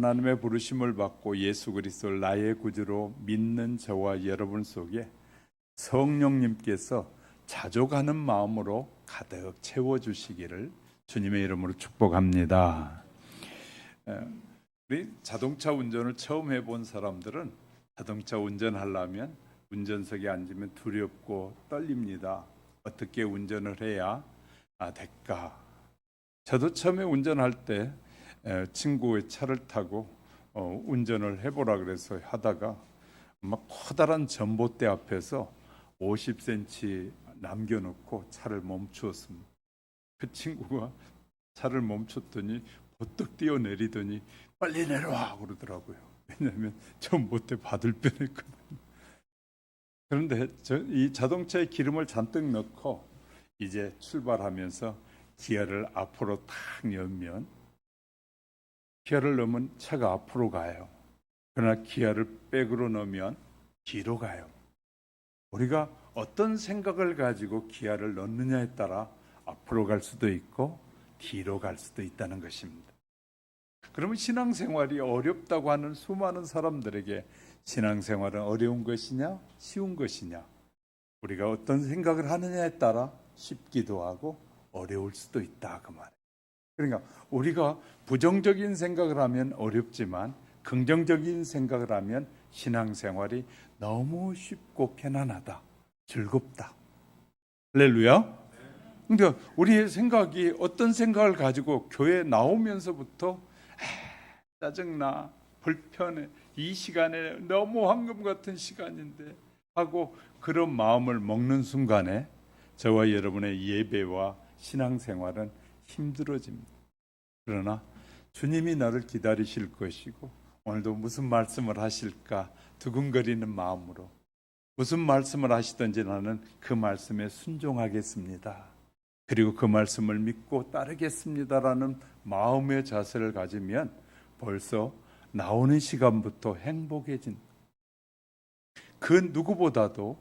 하나님의 부르심을 받고 예수 그리스도를 나의 구주로 믿는 저와 여러분 속에 성령님께서 자족하는 마음으로 가득 채워주시기를 주님의 이름으로 축복합니다. 우리 자동차 운전을 처음 해본 사람들은 자동차 운전하려면 운전석에 앉으면 두렵고 떨립니다. 어떻게 운전을 해야 될까? 저도 처음에 운전할 때 친구의 차를 타고 운전을 해보라 그래서 하다가 막 커다란 전봇대 앞에서 50cm 남겨놓고 차를 멈추었습니다. 그 친구가 차를 멈췄더니 버뜩 뛰어내리더니 빨리 내려와 그러더라고요. 왜냐하면 전봇대 받을 뻔했거든요. 그런데 이 자동차에 기름을 잔뜩 넣고 이제 출발하면서 기어를 앞으로 탁 열면 기어를 넣으면 차가 앞으로 가요. 그러나 기어를 백으로 넣으면 뒤로 가요. 우리가 어떤 생각을 가지고 기어를 넣느냐에 따라 앞으로 갈 수도 있고 뒤로 갈 수도 있다는 것입니다. 그러면 신앙생활이 어렵다고 하는 수많은 사람들에게 신앙생활은 어려운 것이냐 쉬운 것이냐, 우리가 어떤 생각을 하느냐에 따라 쉽기도 하고 어려울 수도 있다 그 말이에요. 그러니까 우리가 부정적인 생각을 하면 어렵지만 긍정적인 생각을 하면 신앙생활이 너무 쉽고 편안하다, 즐겁다. 할렐루야. 그러니까 우리의 생각이 어떤 생각을 가지고 교회 나오면서부터 짜증나, 불편해, 이 시간에 너무 황금 같은 시간인데 하고 그런 마음을 먹는 순간에 저와 여러분의 예배와 신앙생활은 힘들어집니다. 그러나 주님이 나를 기다리실 것이고 오늘도 무슨 말씀을 하실까 두근거리는 마음으로 무슨 말씀을 하시든지 나는 그 말씀에 순종하겠습니다. 그리고 그 말씀을 믿고 따르겠습니다라는 마음의 자세를 가지면 벌써 나오는 시간부터 행복해진, 그 누구보다도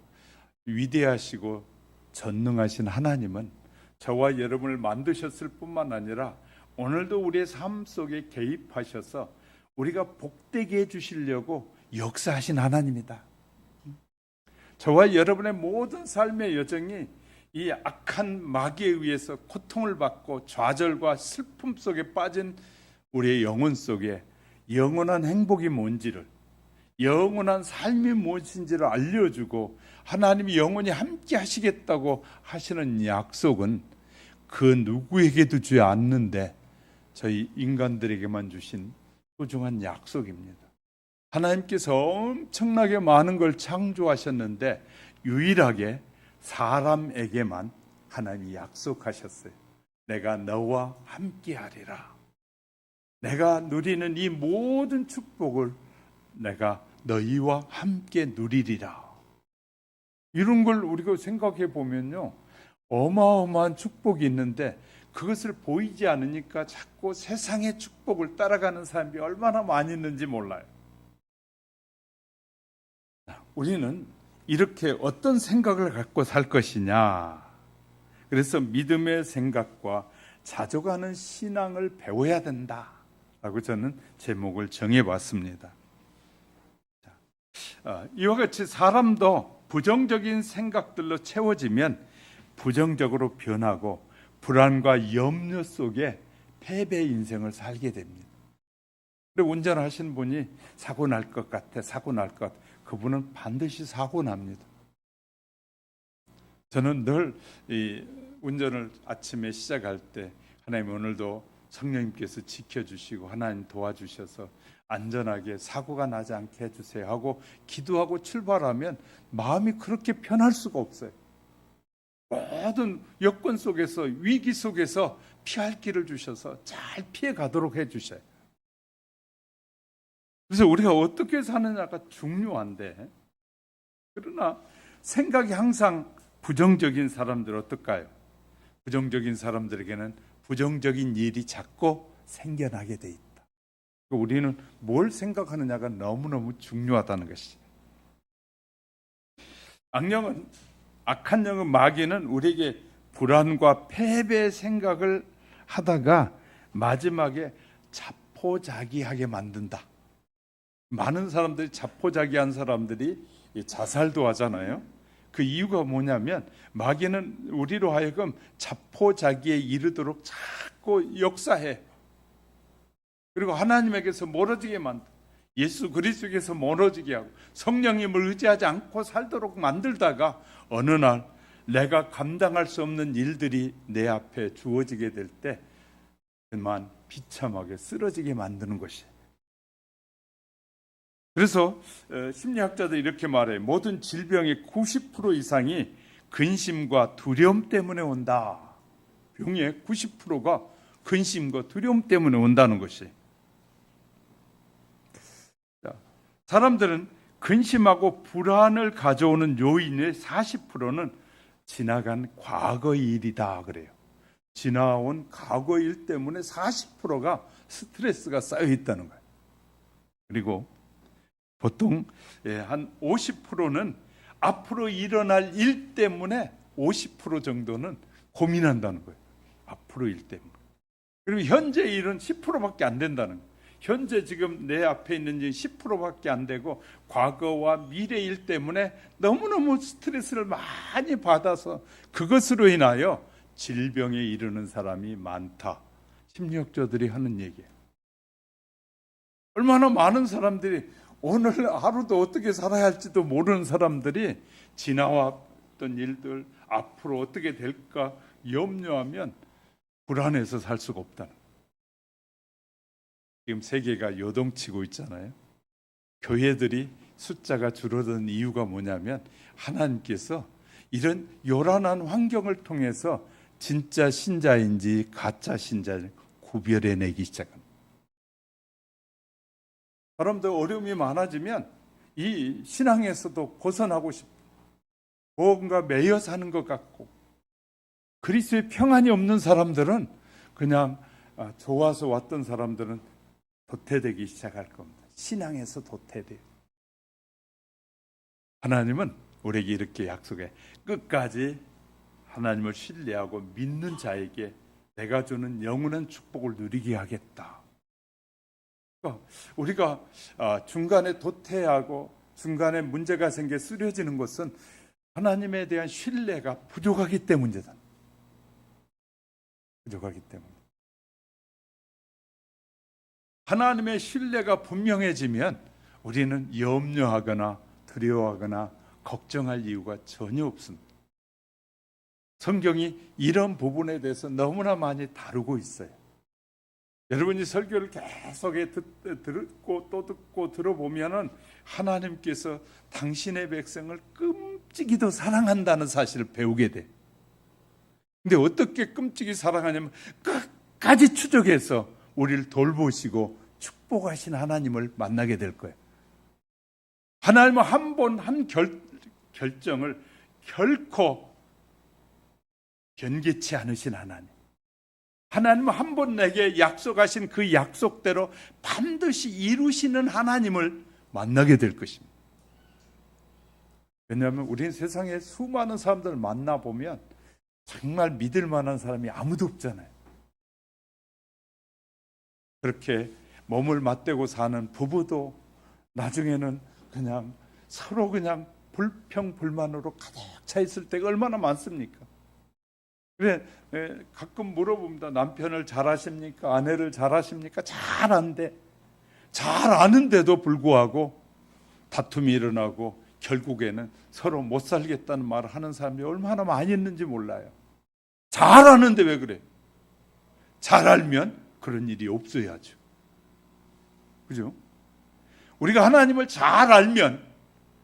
위대하시고 전능하신 하나님은 저와 여러분을 만드셨을 뿐만 아니라 오늘도 우리의 삶 속에 개입하셔서 우리가 복되게 해주시려고 역사하신 하나님이다. 저와 여러분의 모든 삶의 여정이 이 악한 마귀에 의해서 고통을 받고 좌절과 슬픔 속에 빠진 우리의 영혼 속에 영원한 행복이 뭔지를, 영원한 삶이 무엇인지를 알려주고 하나님이 영원히 함께 하시겠다고 하시는 약속은 그 누구에게도 주지 않는데 저희 인간들에게만 주신 소중한 약속입니다. 하나님께서 엄청나게 많은 걸 창조하셨는데 유일하게 사람에게만 하나님이 약속하셨어요. 내가 너와 함께 하리라. 내가 누리는 이 모든 축복을 내가 너희와 함께 누리리라. 이런 걸 우리가 생각해 보면요, 어마어마한 축복이 있는데 그것을 보이지 않으니까 자꾸 세상의 축복을 따라가는 사람이 얼마나 많이 있는지 몰라요. 우리는 이렇게 어떤 생각을 갖고 살 것이냐, 그래서 믿음의 생각과 자족하는 신앙을 배워야 된다 라고 저는 제목을 정해봤습니다. 이와 같이 사람도 부정적인 생각들로 채워지면 부정적으로 변하고 불안과 염려 속에 패배 인생을 살게 됩니다. 그리고 운전하시는 분이 사고 날 것 같아, 사고 날 것 같아. 그분은 반드시 사고 납니다. 저는 늘 이 운전을 아침에 시작할 때 하나님 오늘도 성령님께서 지켜주시고 하나님 도와주셔서 안전하게 사고가 나지 않게 해주세요 하고 기도하고 출발하면 마음이 그렇게 편할 수가 없어요. 모든 여건 속에서 위기 속에서 피할 길을 주셔서 잘 피해 가도록 해주셔요. 그래서 우리가 어떻게 사느냐가 중요한데, 그러나 생각이 항상 부정적인 사람들 어떨까요? 부정적인 사람들에게는 부정적인 일이 자꾸 생겨나게 돼 있다. 우리는 뭘 생각하느냐가 너무너무 중요하다는 것이죠. 악한 영은 마귀는 우리에게 불안과 패배 생각을 하다가 마지막에 자포 자포자기하게 만든다. 많은 사람들이 자포자기한 사람들이 자살도 하잖아요. 그 이유가 뭐냐면 마귀는 우리로 하여금 자포자기에 이르도록 자꾸 역사해. 그리고 하나님에게서 멀어지게 만들어. 예수 그리스도에게서 멀어지게 하고 성령님을 의지하지 않고 살도록 만들다가 어느 날 내가 감당할 수 없는 일들이 내 앞에 주어지게 될 때 그만 비참하게 쓰러지게 만드는 것이에요. 그래서 심리학자들이 이렇게 말해요. 모든 질병의 90% 이상이 근심과 두려움 때문에 온다. 병의 90%가 근심과 두려움 때문에 온다는 것이에요. 사람들은 근심하고 불안을 가져오는 요인의 40%는 지나간 과거의 일이다 그래요. 지나온 과거 일 때문에 40%가 스트레스가 쌓여 있다는 거예요. 그리고 보통 한 50%는 앞으로 일어날 일 때문에 50% 정도는 고민한다는 거예요. 앞으로 일 때문에. 그리고 현재 일은 10%밖에 안 된다는 거예요. 현재 지금 내 앞에 있는 일이 10%밖에 안 되고 과거와 미래 일 때문에 너무너무 스트레스를 많이 받아서 그것으로 인하여 질병에 이르는 사람이 많다. 심리학자들이 하는 얘기예요. 얼마나 많은 사람들이 오늘 하루도 어떻게 살아야 할지도 모르는 사람들이 지나왔던 일들 앞으로 어떻게 될까 염려하면 불안해서 살 수가 없다는 거예요. 지금 세계가 요동치고 있잖아요. 교회들이 숫자가 줄어든 이유가 뭐냐면 하나님께서 이런 요란한 환경을 통해서 진짜 신자인지 가짜 신자를 구별해내기 시작합니다. 사람들 어려움이 많아지면 이 신앙에서도 벗어나고 싶고 뭔가 매여 사는 것 같고 그리스도의 평안이 없는 사람들은 그냥 좋아서 왔던 사람들은 도태되기 시작할 겁니다. 신앙에서 도태돼요. 하나님은 우리에게 이렇게 약속해. 끝까지 하나님을 신뢰하고 믿는 자에게 내가 주는 영원한 축복을 누리게 하겠다. 그러니까 우리가 중간에 도태하고 중간에 문제가 생겨 쓰러지는 것은 하나님에 대한 신뢰가 부족하기 때문이다. 부족하기 때문에. 하나님의 신뢰가 분명해지면 우리는 염려하거나 두려워하거나 걱정할 이유가 전혀 없습니다. 성경이 이런 부분에 대해서 너무나 많이 다루고 있어요. 여러분이 설교를 계속 듣고 또 듣고 들어보면은 하나님께서 당신의 백성을 끔찍이도 사랑한다는 사실을 배우게 돼. 근데 어떻게 끔찍이 사랑하냐면 끝까지 추적해서 우리를 돌보시고 축복하신 하나님을 만나게 될 거예요. 하나님은 한 번 한 결정을 결코 변개치 않으신 하나님. 하나님은 한 번 내게 약속하신 그 약속대로 반드시 이루시는 하나님을 만나게 될 것입니다. 왜냐하면 우리는 세상에 수많은 사람들을 만나보면 정말 믿을 만한 사람이 아무도 없잖아요. 그렇게 몸을 맞대고 사는 부부도 나중에는 그냥 서로 그냥 불평불만으로 가득 차 있을 때가 얼마나 많습니까? 그래 가끔 물어봅니다. 남편을 잘 아십니까? 아내를 잘 아십니까? 잘 안돼. 잘 아는데도 불구하고 다툼이 일어나고 결국에는 서로 못 살겠다는 말을 하는 사람이 얼마나 많이 있는지 몰라요. 잘 아는데 왜 그래? 잘 알면 그런 일이 없어야죠. 그죠? 우리가 하나님을 잘 알면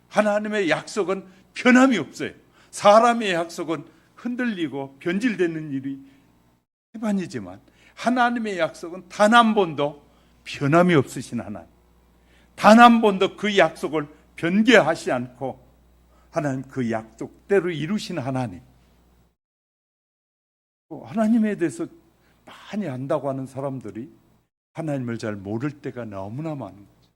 하나님의 약속은 변함이 없어요. 사람의 약속은 흔들리고 변질되는 일이 해반이지만 하나님의 약속은 단 한 번도 변함이 없으신 하나님. 단 한 번도 그 약속을 변개하지 않고 하나님 그 약속대로 이루신 하나님. 하나님에 대해서 많이 안다고 하는 사람들이 하나님을 잘 모를 때가 너무나 많은 거죠.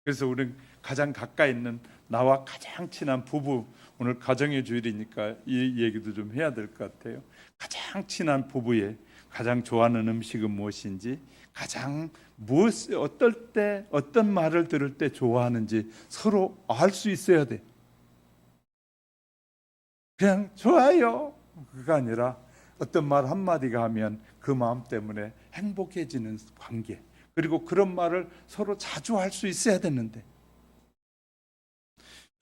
그래서 우리는 가장 가까이 있는 나와 가장 친한 부부, 오늘 가정의 주일이니까 이 얘기도 좀 해야 될 것 같아요. 가장 친한 부부의 가장 좋아하는 음식은 무엇인지, 가장 어떨 때 어떤 말을 들을 때 좋아하는지 서로 알 수 있어야 돼. 그냥 좋아요 그가 아니라 어떤 말 한마디가 하면 그 마음 때문에 행복해지는 관계, 그리고 그런 말을 서로 자주 할 수 있어야 되는데,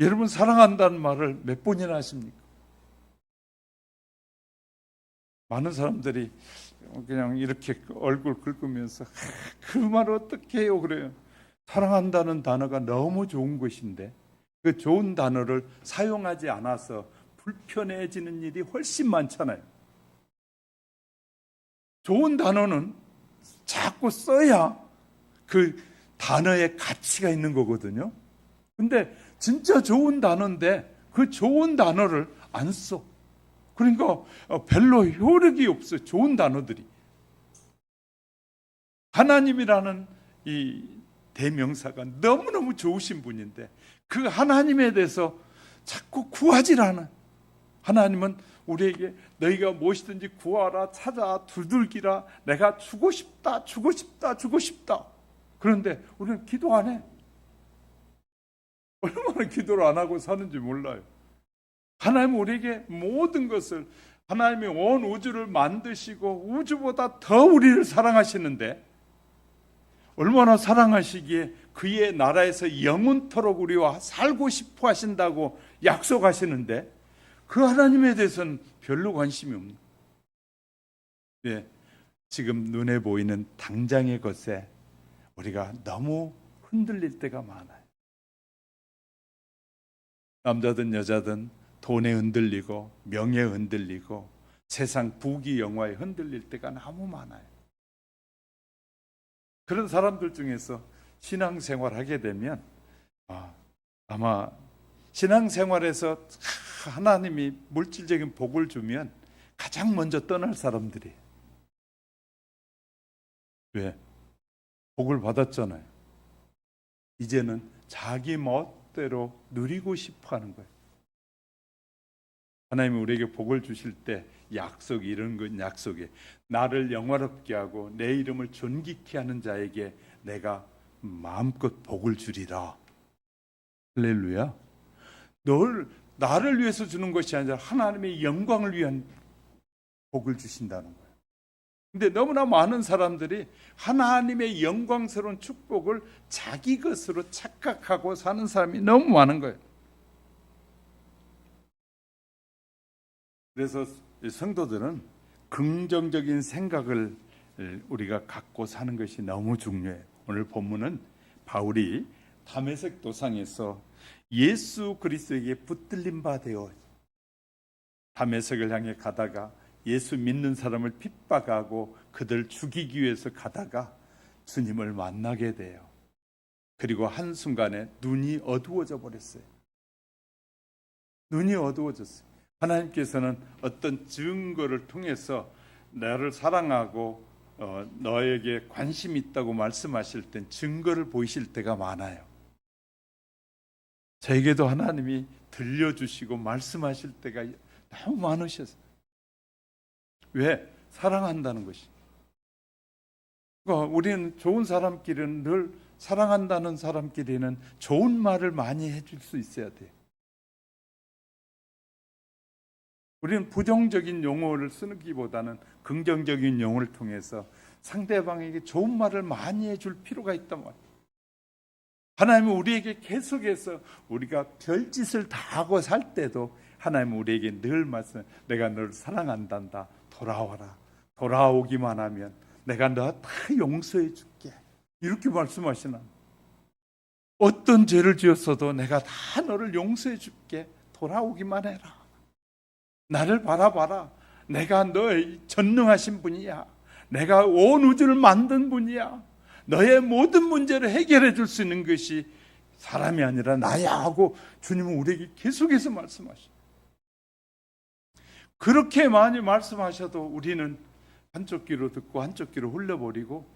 여러분 사랑한다는 말을 몇 번이나 하십니까? 많은 사람들이 그냥 이렇게 얼굴 긁으면서 그 말을 어떻게 해요 그래요. 사랑한다는 단어가 너무 좋은 것인데 그 좋은 단어를 사용하지 않아서 불편해지는 일이 훨씬 많잖아요. 좋은 단어는 자꾸 써야 그 단어의 가치가 있는 거거든요. 근데 진짜 좋은 단어인데 그 좋은 단어를 안 써. 그러니까 별로 효력이 없어요. 좋은 단어들이. 하나님이라는 이 대명사가 너무너무 좋으신 분인데 그 하나님에 대해서 자꾸 구하질 않아요. 하나님은 우리에게 너희가 무엇이든지 구하라, 찾아, 두들기라, 내가 주고 싶다, 주고 싶다, 주고 싶다. 그런데 우리는 기도 안 해. 얼마나 기도를 안 하고 사는지 몰라요. 하나님은 우리에게 모든 것을, 하나님이 온 우주를 만드시고 우주보다 더 우리를 사랑하시는데, 얼마나 사랑하시기에 그의 나라에서 영원토록 우리와 살고 싶어 하신다고 약속하시는데 그 하나님에 대해서는 별로 관심이 없는. 예, 지금 눈에 보이는 당장의 것에 우리가 너무 흔들릴 때가 많아요. 남자든 여자든 돈에 흔들리고 명예에 흔들리고 세상 부귀 영화에 흔들릴 때가 너무 많아요. 그런 사람들 중에서 신앙생활 하게 되면 아마 신앙생활에서 하나님이 물질적인 복을 주면 가장 먼저 떠날 사람들이. 왜? 복을 받았잖아요. 이제는 자기 멋대로 누리고 싶어 하는 거예요. 하나님이 우리에게 복을 주실 때 약속이 이런 건 약속이에요. 나를 영화롭게 하고 내 이름을 존귀케 하는 자에게 내가 마음껏 복을 주리라. 할렐루야. 나를 위해서 주는 것이 아니라 하나님의 영광을 위한 복을 주신다는 거예요. 근데 너무나 많은 사람들이 하나님의 영광스러운 축복을 자기 것으로 착각하고 사는 사람이 너무 많은 거예요. 그래서 성도들은 긍정적인 생각을 우리가 갖고 사는 것이 너무 중요해요. 오늘 본문은 바울이 다메섹 도상에서 예수 그리스도에게 붙들린 바 되어 다메섹을 향해 가다가 예수 믿는 사람을 핍박하고 그들 죽이기 위해서 가다가 주님을 만나게 돼요. 그리고 한순간에 눈이 어두워져 버렸어요. 눈이 어두워졌어요. 하나님께서는 어떤 증거를 통해서 나를 사랑하고 너에게 관심이 있다고 말씀하실 땐 증거를 보이실 때가 많아요. 저에게도 하나님이 들려주시고 말씀하실 때가 너무 많으셨어요. 왜? 사랑한다는 것이. 그러니까 우리는 좋은 사람끼리는 늘 사랑한다는 사람끼리는 좋은 말을 많이 해줄 수 있어야 돼요. 우리는 부정적인 용어를 쓰기보다는 긍정적인 용어를 통해서 상대방에게 좋은 말을 많이 해줄 필요가 있단 말이에요. 하나님은 우리에게 계속해서 우리가 별짓을 다 하고 살 때도 하나님은 우리에게 늘 말씀, 내가 너를 사랑한단다. 돌아와라. 돌아오기만 하면 내가 너 다 용서해 줄게. 이렇게 말씀하시나. 어떤 죄를 지었어도 내가 다 너를 용서해 줄게. 돌아오기만 해라. 나를 바라봐라. 내가 너의 전능하신 분이야. 내가 온 우주를 만든 분이야. 너의 모든 문제를 해결해 줄 수 있는 것이 사람이 아니라 나야 하고 주님은 우리에게 계속해서 말씀하셔. 그렇게 많이 말씀하셔도 우리는 한쪽 귀로 듣고 한쪽 귀로 흘려버리고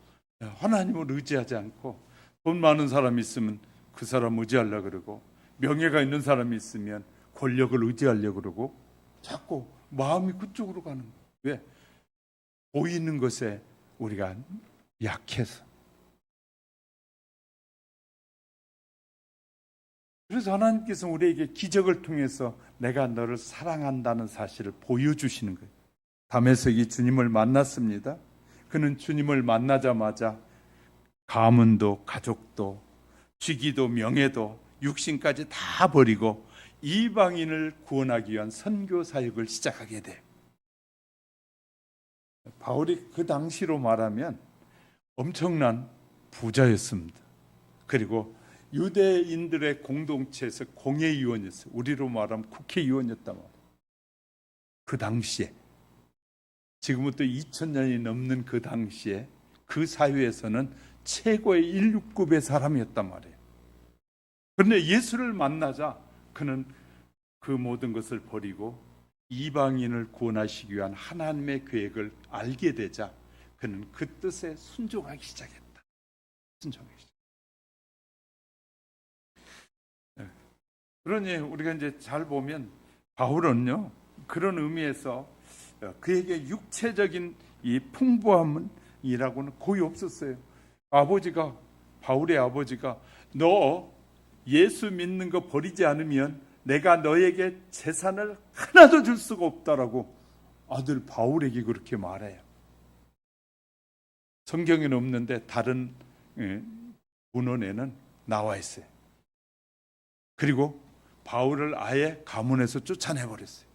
하나님을 의지하지 않고, 돈 많은 사람이 있으면 그 사람 의지하려고 그러고, 명예가 있는 사람이 있으면 권력을 의지하려고 그러고, 자꾸 마음이 그쪽으로 가는 거예요. 왜? 보이는 것에 우리가 약해서. 그래서 하나님께서 우리에게 기적을 통해서 내가 너를 사랑한다는 사실을 보여주시는 거예요. 다메섹이 주님을 만났습니다. 그는 주님을 만나자마자 가문도 가족도 직위도 명예도 육신까지 다 버리고 이방인을 구원하기 위한 선교 사역을 시작하게 돼요. 바울이 그 당시로 말하면 엄청난 부자였습니다. 그리고 유대인들의 공동체에서 공회의원이었어요. 우리로 말하면 국회의원이었단 말이에요. 그 당시에, 지금부터 2000년이 넘는 그 당시에 그 사회에서는 최고의 1/6급의 사람이었단 말이에요. 그런데 예수를 만나자 그는 그 모든 것을 버리고 이방인을 구원하시기 위한 하나님의 계획을 알게 되자 그는 그 뜻에 순종하기 시작했다. 순종하기 시작. 그러니 우리가 이제 잘 보면 바울은요, 그런 의미에서 그에게 육체적인 이 풍부함이라고는 거의 없었어요. 바울의 아버지가 너 예수 믿는 거 버리지 않으면 내가 너에게 재산을 하나도 줄 수가 없다라고 아들 바울에게 그렇게 말해요. 성경에는 없는데 다른 문헌에는 나와 있어요. 그리고 바울을 아예 가문에서 쫓아내버렸어요.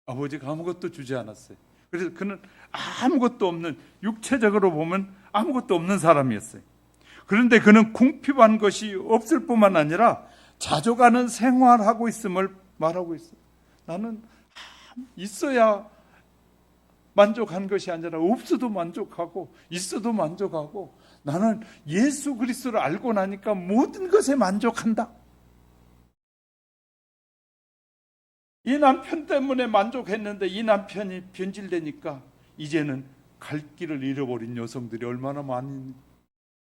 아버지가 아무것도 주지 않았어요. 그래서 그는 아무것도 없는, 육체적으로 보면 아무것도 없는 사람이었어요. 그런데 그는 궁핍한 것이 없을 뿐만 아니라 자족하는 생활하고 있음을 말하고 있어요. 나는 있어야 만족한 것이 아니라 없어도 만족하고 있어도 만족하고 나는 예수 그리스도를 알고 나니까 모든 것에 만족한다. 이 남편 때문에 만족했는데 이 남편이 변질되니까 이제는 갈 길을 잃어버린 여성들이 얼마나 많이,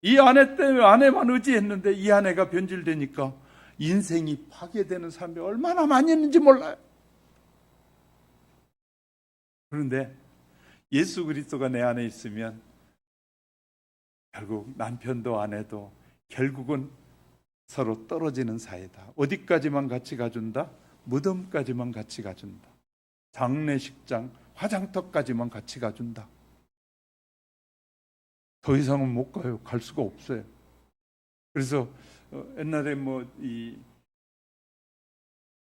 이 아내 때문에 아내만 의지했는데 이 아내가 변질되니까 인생이 파괴되는 사람이 얼마나 많이 있는지 몰라요. 그런데 예수 그리스도가 내 안에 있으면 결국 남편도 아내도 결국은 서로 떨어지는 사이다. 어디까지만 같이 가준다? 무덤까지만 같이 가준다. 장례식장, 화장터까지만 같이 가준다. 더 이상은 못 가요. 갈 수가 없어요. 그래서 옛날에 이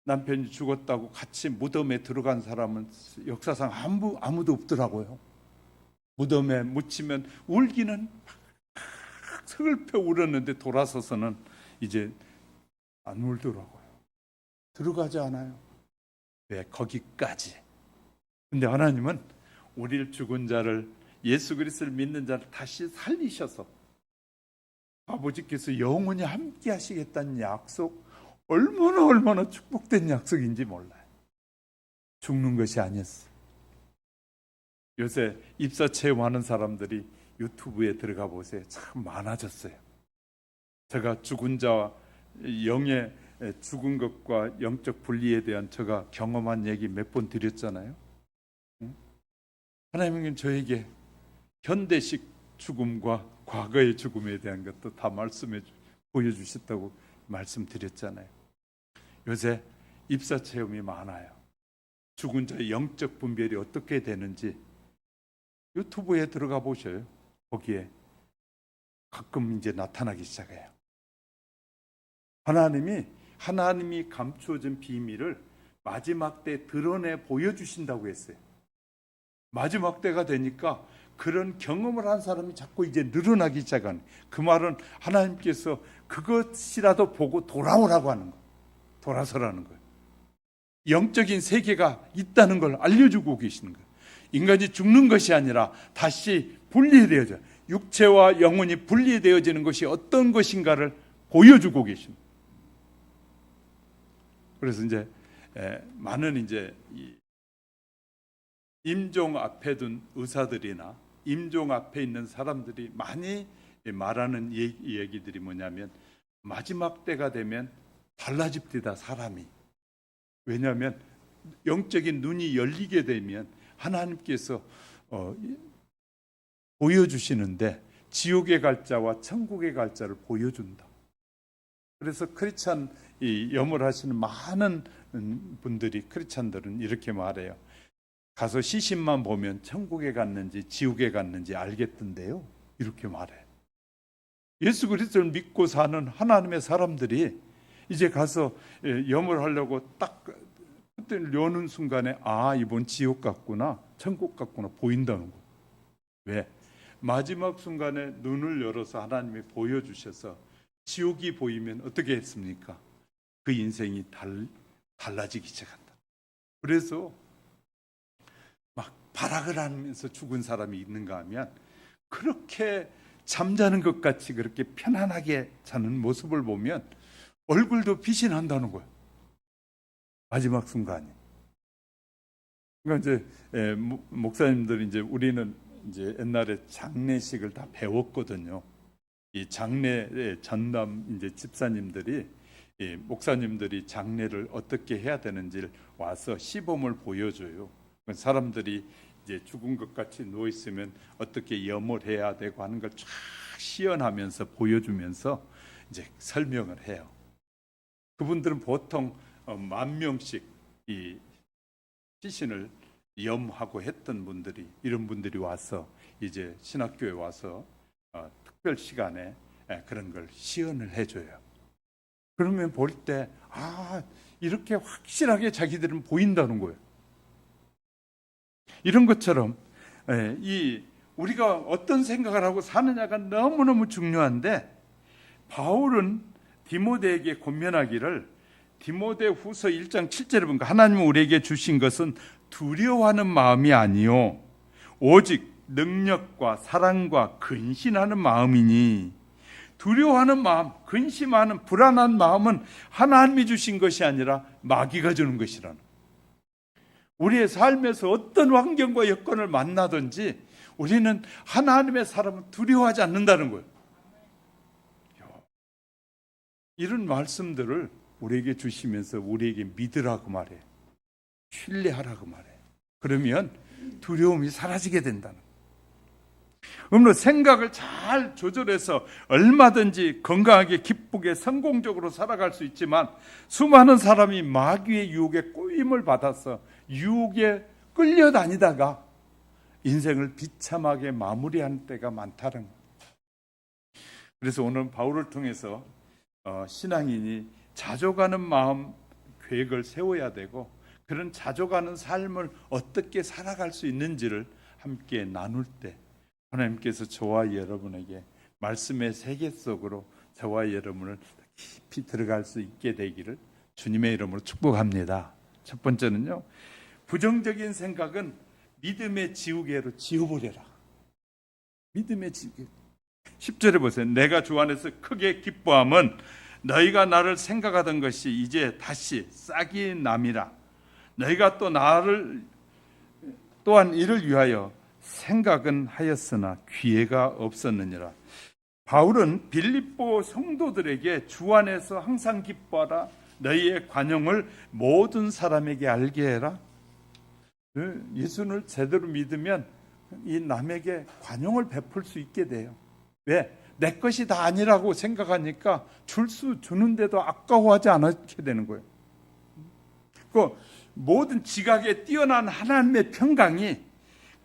남편이 죽었다고 같이 무덤에 들어간 사람은 역사상 아무도 없더라고요. 무덤에 묻히면 울기는 슬퍼 울었는데 돌아서서는 이제 안 울더라고요. 들어가지 않아요. 왜? 거기까지. 근데 하나님은 우리를 죽은 자를, 예수 그리스도를 믿는 자를 다시 살리셔서 아버지께서 영원히 함께 하시겠다는 약속, 얼마나 축복된 약속인지 몰라요. 죽는 것이 아니었어요. 요새 입사 체험하는 사람들이 유튜브에 들어가 보세요. 참 많아졌어요. 제가 죽은 자와 영의 죽은 것과 영적 분리에 대한 제가 경험한 얘기 몇 번 드렸잖아요. 하나님은 저에게 현대식 죽음과 과거의 죽음에 대한 것도 다 말씀해 보여주셨다고 말씀드렸잖아요. 요새 입사 체험이 많아요. 죽은 자의 영적 분별이 어떻게 되는지 유튜브에 들어가 보셔요. 거기에 가끔 이제 나타나기 시작해요. 하나님이 감추어진 비밀을 마지막 때 드러내 보여주신다고 했어요. 마지막 때가 되니까 그런 경험을 한 사람이 자꾸 이제 늘어나기 시작하는, 그 말은 하나님께서 그것이라도 보고 돌아오라고 하는 거예요. 돌아서라는 거예요. 영적인 세계가 있다는 걸 알려주고 계시는 거예요. 인간이 죽는 것이 아니라 다시 분리되어져, 육체와 영혼이 분리되어지는 것이 어떤 것인가를 보여주고 계십니다. 그래서 이제 많은 이제 임종 앞에 둔 의사들이나 임종 앞에 있는 사람들이 많이 말하는 얘기들이 뭐냐면, 마지막 때가 되면 달라집니다, 사람이. 왜냐하면 영적인 눈이 열리게 되면 하나님께서 보여주시는데 지옥에 갈 자와 천국에 갈 자를 보여준다. 그래서 크리스찬 염을 하시는 많은 분들이, 크리스찬들은 이렇게 말해요. 가서 시신만 보면 천국에 갔는지 지옥에 갔는지 알겠던데요. 이렇게 말해요. 예수 그리스도를 믿고 사는 하나님의 사람들이 이제 가서 염을 하려고 딱 그때 여는 순간에 이번 지옥 같구나, 천국 같구나 보인다는 거예요. 왜? 마지막 순간에 눈을 열어서 하나님이 보여주셔서 지옥이 보이면 어떻게 했습니까? 그 인생이 달라지기 시작한다. 그래서 막 발악을 하면서 죽은 사람이 있는가 하면 그렇게 잠자는 것 같이 그렇게 편안하게 자는 모습을 보면 얼굴도 빛이 난다는 거예요. 마지막 순간이. 그러니까 이제 목사님들이 이제 우리는 이제 옛날에 장례식을 다 배웠거든요. 이 장례 전담 이제 집사님들이 목사님들이 장례를 어떻게 해야 되는지를 와서 시범을 보여줘요. 사람들이 이제 죽은 것 같이 누워 있으면 어떻게 염을 해야 되고 하는 걸 쫙 시연하면서 보여주면서 이제 설명을 해요. 그분들은 보통 10,000명씩 이 시신을 염하고 했던 분들이, 이런 분들이 와서 이제 신학교에 와서 특별 시간에 그런 걸 시연을 해줘요. 그러면 볼 때 이렇게 확실하게 자기들은 보인다는 거예요. 이런 것처럼 우리가 어떤 생각을 하고 사느냐가 너무너무 중요한데, 바울은 디모데에게 권면하기를 디모데 후서 1장 7절에 보니까 하나님은 우리에게 주신 것은 두려워하는 마음이 아니요 오직 능력과 사랑과 근신하는 마음이니, 두려워하는 마음, 근심하는 불안한 마음은 하나님이 주신 것이 아니라 마귀가 주는 것이라는. 우리의 삶에서 어떤 환경과 여건을 만나든지 우리는 하나님의 사람은 두려워하지 않는다는 거예요. 이런 말씀들을 우리에게 주시면서 우리에게 믿으라고 말해요. 신뢰하라고 말해요. 그러면 두려움이 사라지게 된다는 거예요. 물론 생각을 잘 조절해서 얼마든지 건강하게 기쁘게 성공적으로 살아갈 수 있지만, 수많은 사람이 마귀의 유혹에 꼬임을 받아서 유혹에 끌려다니다가 인생을 비참하게 마무리하는 때가 많다는 거예요. 그래서 오늘 바울을 통해서 신앙인이 자족하는 마음 계획을 세워야 되고, 그런 자족하는 삶을 어떻게 살아갈 수 있는지를 함께 나눌 때 하나님께서 저와 여러분에게 말씀의 세계 속으로 저와 여러분을 깊이 들어갈 수 있게 되기를 주님의 이름으로 축복합니다. 첫 번째는요, 부정적인 생각은 믿음의 지우개로 지워버려라. 믿음의 지우개. 10절에 보세요. 내가 주 안에서 크게 기뻐함은 너희가 나를 생각하던 것이 이제 다시 싹이 남이라. 너희가 또 나를 또한 이를 위하여 생각은 하였으나 기회가 없었느니라. 바울은 빌립보 성도들에게 주 안에서 항상 기뻐하라. 너희의 관용을 모든 사람에게 알게 해라. 예수를 제대로 믿으면 이 남에게 관용을 베풀 수 있게 돼요. 왜? 내 것이 다 아니라고 생각하니까 주는데도 아까워하지 않게 되는 거예요. 그 모든 지각에 뛰어난 하나님의 평강이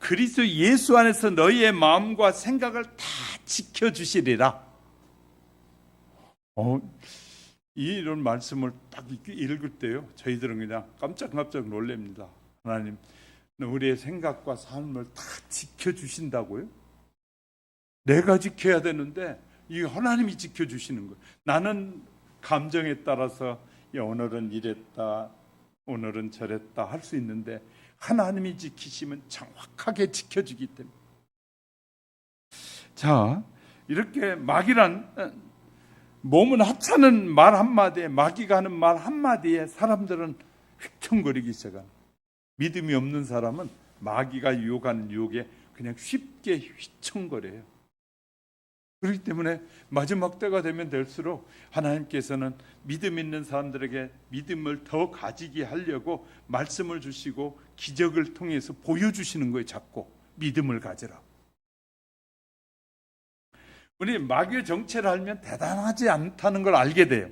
그리스도 예수 안에서 너희의 마음과 생각을 다 지켜주시리라. 이런 말씀을 딱 읽을 때요, 저희들은 그냥 깜짝깜짝 놀랍니다. 하나님, 우리의 생각과 삶을 다 지켜주신다고요? 내가 지켜야 되는데 이 하나님이 지켜주시는 거예요. 나는 감정에 따라서 오늘은 이랬다, 오늘은 저랬다 할 수 있는데 하나님이 지키시면 정확하게 지켜주기 때문에. 자, 이렇게 마귀란 몸은 하찮은 말 한마디에, 마귀가 하는 말 한마디에 사람들은 휘청거리기 시작합니다. 믿음이 없는 사람은 마귀가 유혹하는 유혹에 그냥 쉽게 휘청거려요. 그렇기 때문에 마지막 때가 되면 될수록 하나님께서는 믿음 있는 사람들에게 믿음을 더 가지게 하려고 말씀을 주시고 기적을 통해서 보여주시는 거예요. 자꾸 믿음을 가지라. 우리 마귀의 정체를 알면 대단하지 않다는 걸 알게 돼요.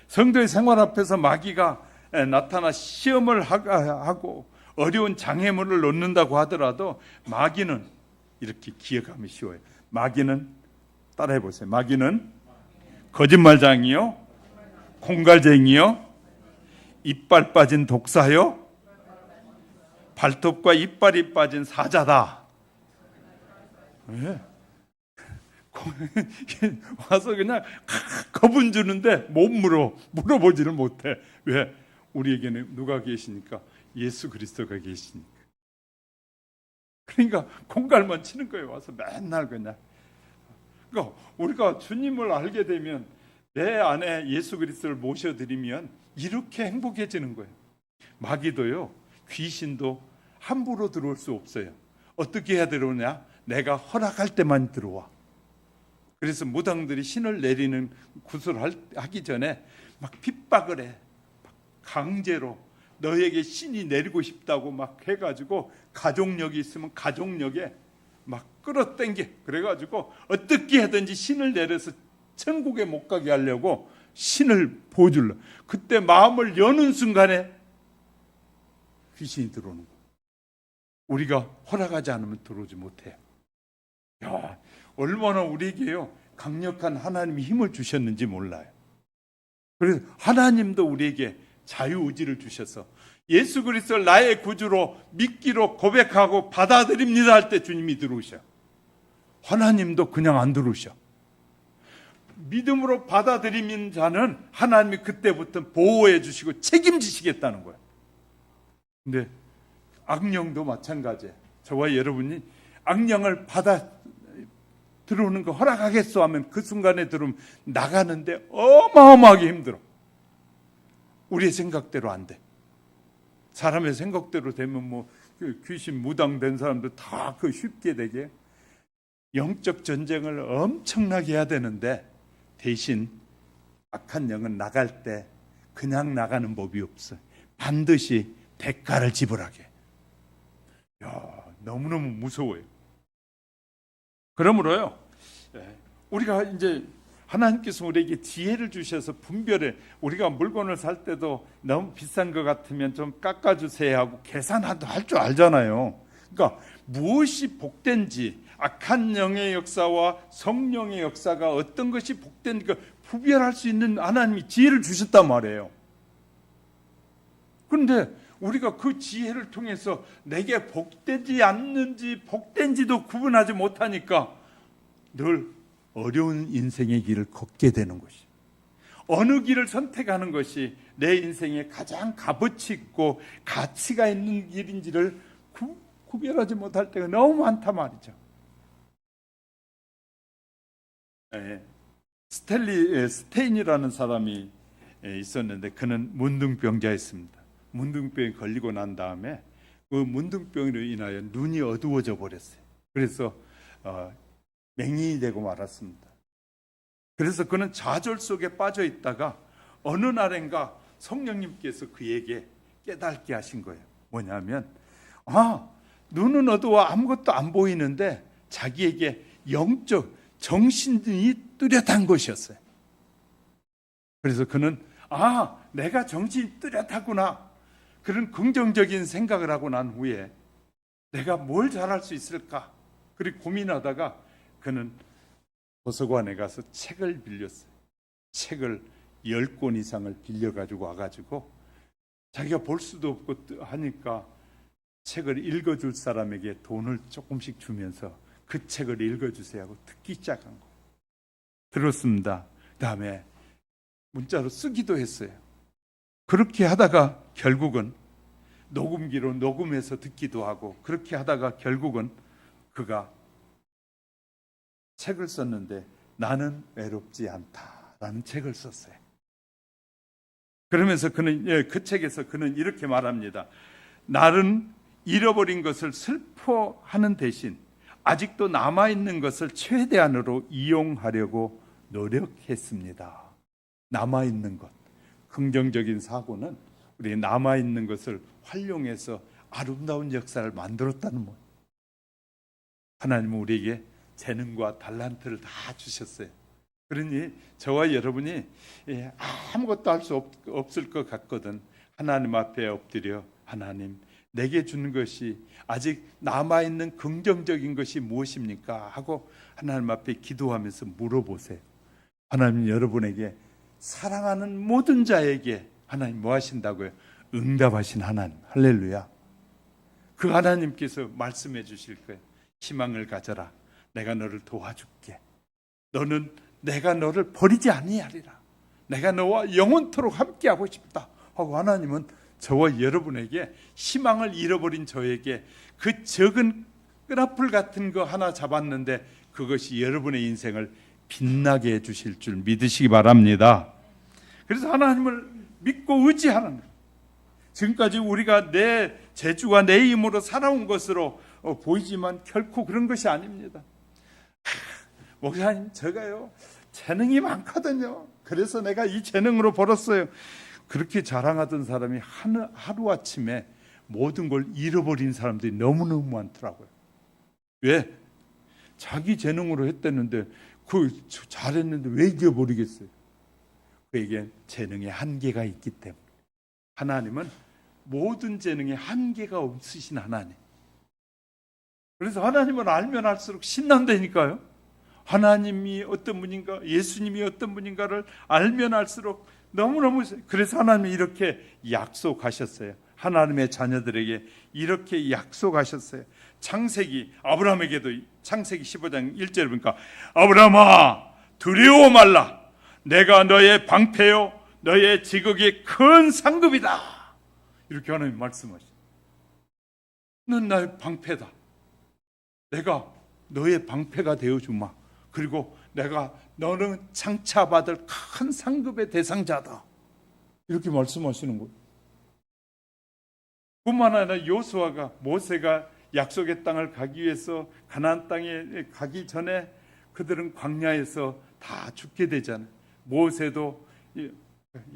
성도의 생활 앞에서 마귀가 나타나 시험을 하고 어려운 장애물을 놓는다고 하더라도 마귀는 이렇게 기억하면 쉬워요. 마귀는 따라해 보세요. 마귀는 거짓말장이요, 콩갈쟁이요, 이빨 빠진 독사요, 발톱과 이빨이 빠진 사자다. 왜? 와서 그냥 겁은 주는데 못 물어보지를 못해. 왜? 우리에게는 누가 계시니까? 예수 그리스도가 계시니까. 그러니까 콩갈만 치는 거예요. 와서 맨날 그냥. 그러니까 우리가 주님을 알게 되면, 내 안에 예수 그리스도를 모셔드리면 이렇게 행복해지는 거예요. 마귀도요, 귀신도 함부로 들어올 수 없어요. 어떻게 해야 들어오냐? 내가 허락할 때만 들어와. 그래서 무당들이 신을 내리는 구슬을 하기 전에 막 핍박을 해. 강제로 너에게 신이 내리고 싶다고 막 해가지고, 가족력이 있으면 가족력에 막 끌어당겨. 그래가지고 어떻게 하든지 신을 내려서 천국에 못 가게 하려고 신을 보여줄러. 그때 마음을 여는 순간에 귀신이 들어오는 거예요. 우리가 허락하지 않으면 들어오지 못해요. 야, 얼마나 우리에게요 강력한 하나님이 힘을 주셨는지 몰라요. 그래서 하나님도 우리에게 자유의지를 주셔서 예수 그리스도를 나의 구주로 믿기로 고백하고 받아들입니다 할 때 주님이 들어오셔. 하나님도 그냥 안 들어오셔. 믿음으로 받아들이는 자는 하나님이 그때부터 보호해 주시고 책임지시겠다는 거예요. 근데 악령도 마찬가지예요. 저와 여러분이 악령을 받아 들어오는 거 허락하겠소 하면 그 순간에 들어오면 나가는데 어마어마하게 힘들어. 우리의 생각대로 안 돼. 사람의 생각대로 되면 뭐 귀신 무당된 사람들 다 그 쉽게 되게 영적 전쟁을 엄청나게 해야 되는데, 대신 악한 영은 나갈 때 그냥 나가는 법이 없어요. 반드시 대가를 지불하게. 야, 너무너무 무서워요. 그러므로요, 우리가 이제 하나님께서 우리에게 지혜를 주셔서 분별해. 우리가 물건을 살 때도 너무 비싼 것 같으면 좀 깎아주세요 하고 계산도 할 줄 알잖아요. 그러니까 무엇이 복된지, 악한 영의 역사와 성령의 역사가 어떤 것이 복된지 구별할 수 있는 하나님이 지혜를 주셨단 말이에요. 그런데 우리가 그 지혜를 통해서 내게 복되지 않는지 복된지도 구분하지 못하니까 늘 어려운 인생의 길을 걷게 되는 것이, 어느 길을 선택하는 것이 내 인생에 가장 값어치 있고 가치가 있는 길인지를 구별하지 못할 때가 너무 많단 말이죠. 스테인이라는 사람이 있었는데, 그는 문둥병자였습니다. 문둥병에 걸리고 난 다음에 그 문둥병으로 인하여 눈이 어두워져 버렸어요. 그래서 맹인이 되고 말았습니다. 그래서 그는 좌절 속에 빠져 있다가 어느 날인가 성령님께서 그에게 깨닫게 하신 거예요. 뭐냐면, 눈은 어두워 아무것도 안 보이는데 자기에게 영적 정신이 뚜렷한 것이었어요. 그래서 그는 내가 정신이 뚜렷하구나, 그런 긍정적인 생각을 하고 난 후에 내가 뭘 잘할 수 있을까 그렇게 고민하다가 그는 도서관에 가서 책을 빌렸어요. 책을 10권 이상을 빌려가지고 와가지고 자기가 볼 수도 없고 하니까 책을 읽어줄 사람에게 돈을 조금씩 주면서 그 책을 읽어주세요 하고 듣기 시작한 거예요. 들었습니다. 그 다음에 문자로 쓰기도 했어요. 그렇게 하다가 결국은 녹음기로 녹음해서 듣기도 하고, 그렇게 하다가 결국은 그가 책을 썼는데 나는 외롭지 않다라는 책을 썼어요. 그러면서 그는 그 책에서 그는 이렇게 말합니다. 나는 잃어버린 것을 슬퍼하는 대신 아직도 남아있는 것을 최대한으로 이용하려고 노력했습니다. 남아있는 것, 긍정적인 사고는 우리 남아있는 것을 활용해서 아름다운 역사를 만들었다는 것. 하나님은 우리에게 재능과 달란트를 다 주셨어요. 그러니 저와 여러분이 아무것도 할 수 없을 것 같거든 하나님 앞에 엎드려, 하나님, 내게 주는 것이 아직 남아있는 긍정적인 것이 무엇입니까? 하고 하나님 앞에 기도하면서 물어보세요. 하나님, 여러분에게 사랑하는 모든 자에게 하나님 뭐 하신다고요? 응답하신 하나님. 할렐루야. 그 하나님께서 말씀해 주실 거예요. 희망을 가져라. 내가 너를 도와줄게. 너는 내가 너를 버리지 아니하리라. 내가 너와 영원토록 함께하고 싶다 하고 하나님은 저와 여러분에게, 희망을 잃어버린 저에게 그 적은 끈앞풀 같은 거 하나 잡았는데 그것이 여러분의 인생을 빛나게 해주실 줄 믿으시기 바랍니다. 그래서 하나님을 믿고 의지하는 거예요. 지금까지 우리가 내 재주와 내 힘으로 살아온 것으로 보이지만 결코 그런 것이 아닙니다. 목사님, 제가요 재능이 많거든요. 그래서 내가 이 재능으로 벌었어요. 그렇게 자랑하던 사람이 하루아침에 모든 걸 잃어버린 사람들이 너무너무 많더라고요. 왜? 자기 재능으로 했다는데 잘했는데 왜 잊어버리겠어요? 그에게 재능의 한계가 있기 때문에. 하나님은 모든 재능에 한계가 없으신 하나님. 그래서 하나님을 알면 알수록 신난다니까요. 하나님이 어떤 분인가, 예수님이 어떤 분인가를 알면 알수록 너무너무, 그래서 하나님이 이렇게 약속하셨어요. 하나님의 자녀들에게 이렇게 약속하셨어요. 창세기, 아브라함에게도 창세기 15장 1절에 보니까, 아브라함아 두려워 말라. 내가 너의 방패요 너의 지극히 큰 상급이다. 이렇게 하나님 말씀하시죠. 넌 나의 방패다. 내가 너의 방패가 되어주마. 그리고 너는 장차받을 큰 상급의 대상자다. 이렇게 말씀하시는 거예요. 뿐만 아니라 여호수아가, 모세가 약속의 땅을 가기 위해서 가나안 땅에 가기 전에 그들은 광야에서 다 죽게 되잖아요. 모세도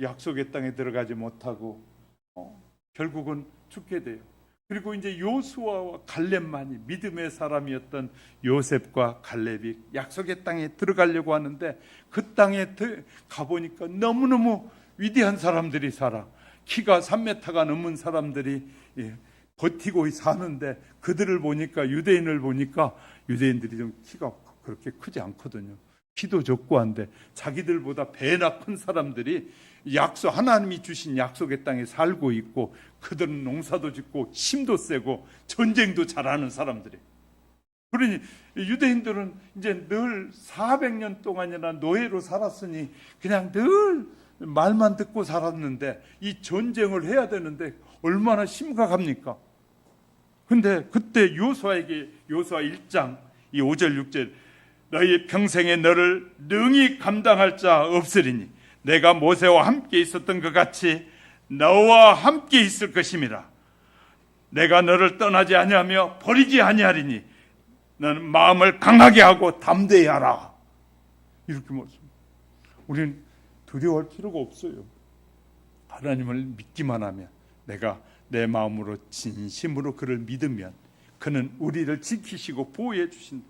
약속의 땅에 들어가지 못하고 결국은 죽게 돼요. 그리고 이제 여호수아와 갈렙만이, 믿음의 사람이었던 요셉과 갈렙이 약속의 땅에 들어가려고 하는데, 그 땅에 가보니까 너무너무 위대한 사람들이 살아. 키가 3m가 넘은 사람들이 버티고 사는데, 그들을 보니까, 유대인을 보니까, 유대인들이 좀 키가 그렇게 크지 않거든요. 키도 적고 한데 자기들보다 배나 큰 사람들이 하나님이 주신 약속의 땅에 살고 있고, 그들은 농사도 짓고 힘도 세고 전쟁도 잘하는 사람들이. 그러니 유대인들은 이제 늘 400년 동안이나 노예로 살았으니 그냥 늘 말만 듣고 살았는데, 이 전쟁을 해야 되는데 얼마나 심각합니까? 근데 그때 여호수아에게, 여호수아 1장 이 5절 6절, 너희 평생에 너를 능히 감당할 자 없으리니 내가 모세와 함께 있었던 것 같이 너와 함께 있을 것임이라. 내가 너를 떠나지 아니하며 버리지 아니하리니 너는 마음을 강하게 하고 담대히 하라. 이렇게 말씀합니다. 우리는 두려워할 필요가 없어요. 하나님을 믿기만 하면, 내가 내 마음으로 진심으로 그를 믿으면 그는 우리를 지키시고 보호해 주신다.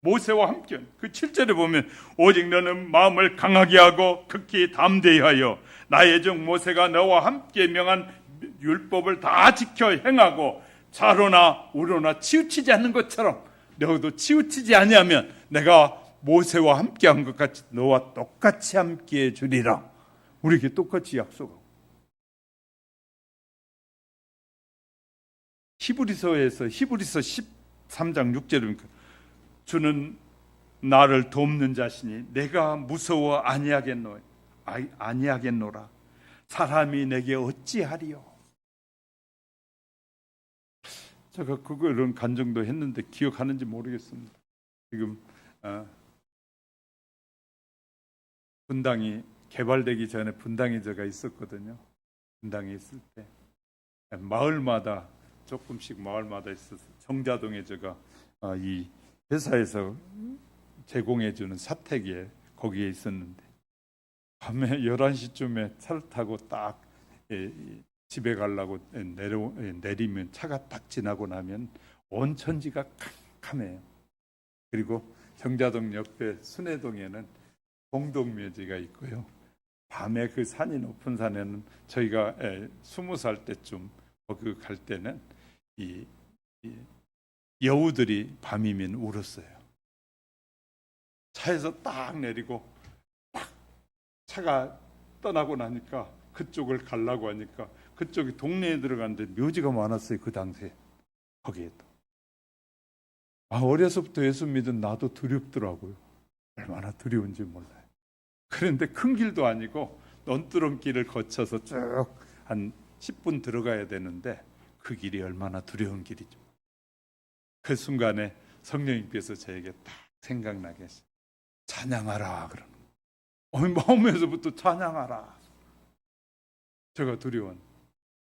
모세와 함께 그 7절에 보면, 오직 너는 마음을 강하게 하고 극히 담대히 하여 나의 종 모세가 너와 함께 명한 율법을 다 지켜 행하고 좌로나 우로나 치우치지 않는 것처럼 너도 치우치지 아니하면 내가 모세와 함께 한 것 같이 너와 똑같이 함께 해 주리라. 우리에게 똑같이 약속하고, 히브리서 13장 6절에 보니까, 주는 나를 돕는 자시니 내가 무서워 아니하겠노라. 사람이 내게 어찌하리요. 제가 그런 간증도 했는데 기억하는지 모르겠습니다. 지금 분당이 개발되기 전에 분당에 제가 있었거든요. 분당에 있을 때 마을마다 조금씩 있어서 정자동에 제가 이 회사에서 제공해주는 사택에 거기에 있었는데 밤에 11시쯤에 차를 타고 딱 집에 가려고 내리면 차가 딱 지나고 나면 온 천지가 캄캄해요. 그리고 정자동 옆에 순회동에는 공동묘지가 있고요. 밤에 그 산이 높은 산에는 저희가 20살 때쯤 거기 갈 때는 이 여우들이 밤이면 울었어요. 차에서 딱 내리고 딱 차가 떠나고 나니까 그쪽을 가려고 하니까 그쪽이 동네에 들어가는데 묘지가 많았어요. 그 당시에 거기에도. 어려서부터 예수 믿은 나도 두렵더라고요. 얼마나 두려운지 몰라요. 그런데 큰 길도 아니고 논두렁 길을 거쳐서 쭉 한 10분 들어가야 되는데 그 길이 얼마나 두려운 길이죠. 그 순간에 성령님께서 저에게 딱 생각나게 했어요. 찬양하라 그러는 거예요. 마음에서부터 찬양하라. 제가 두려운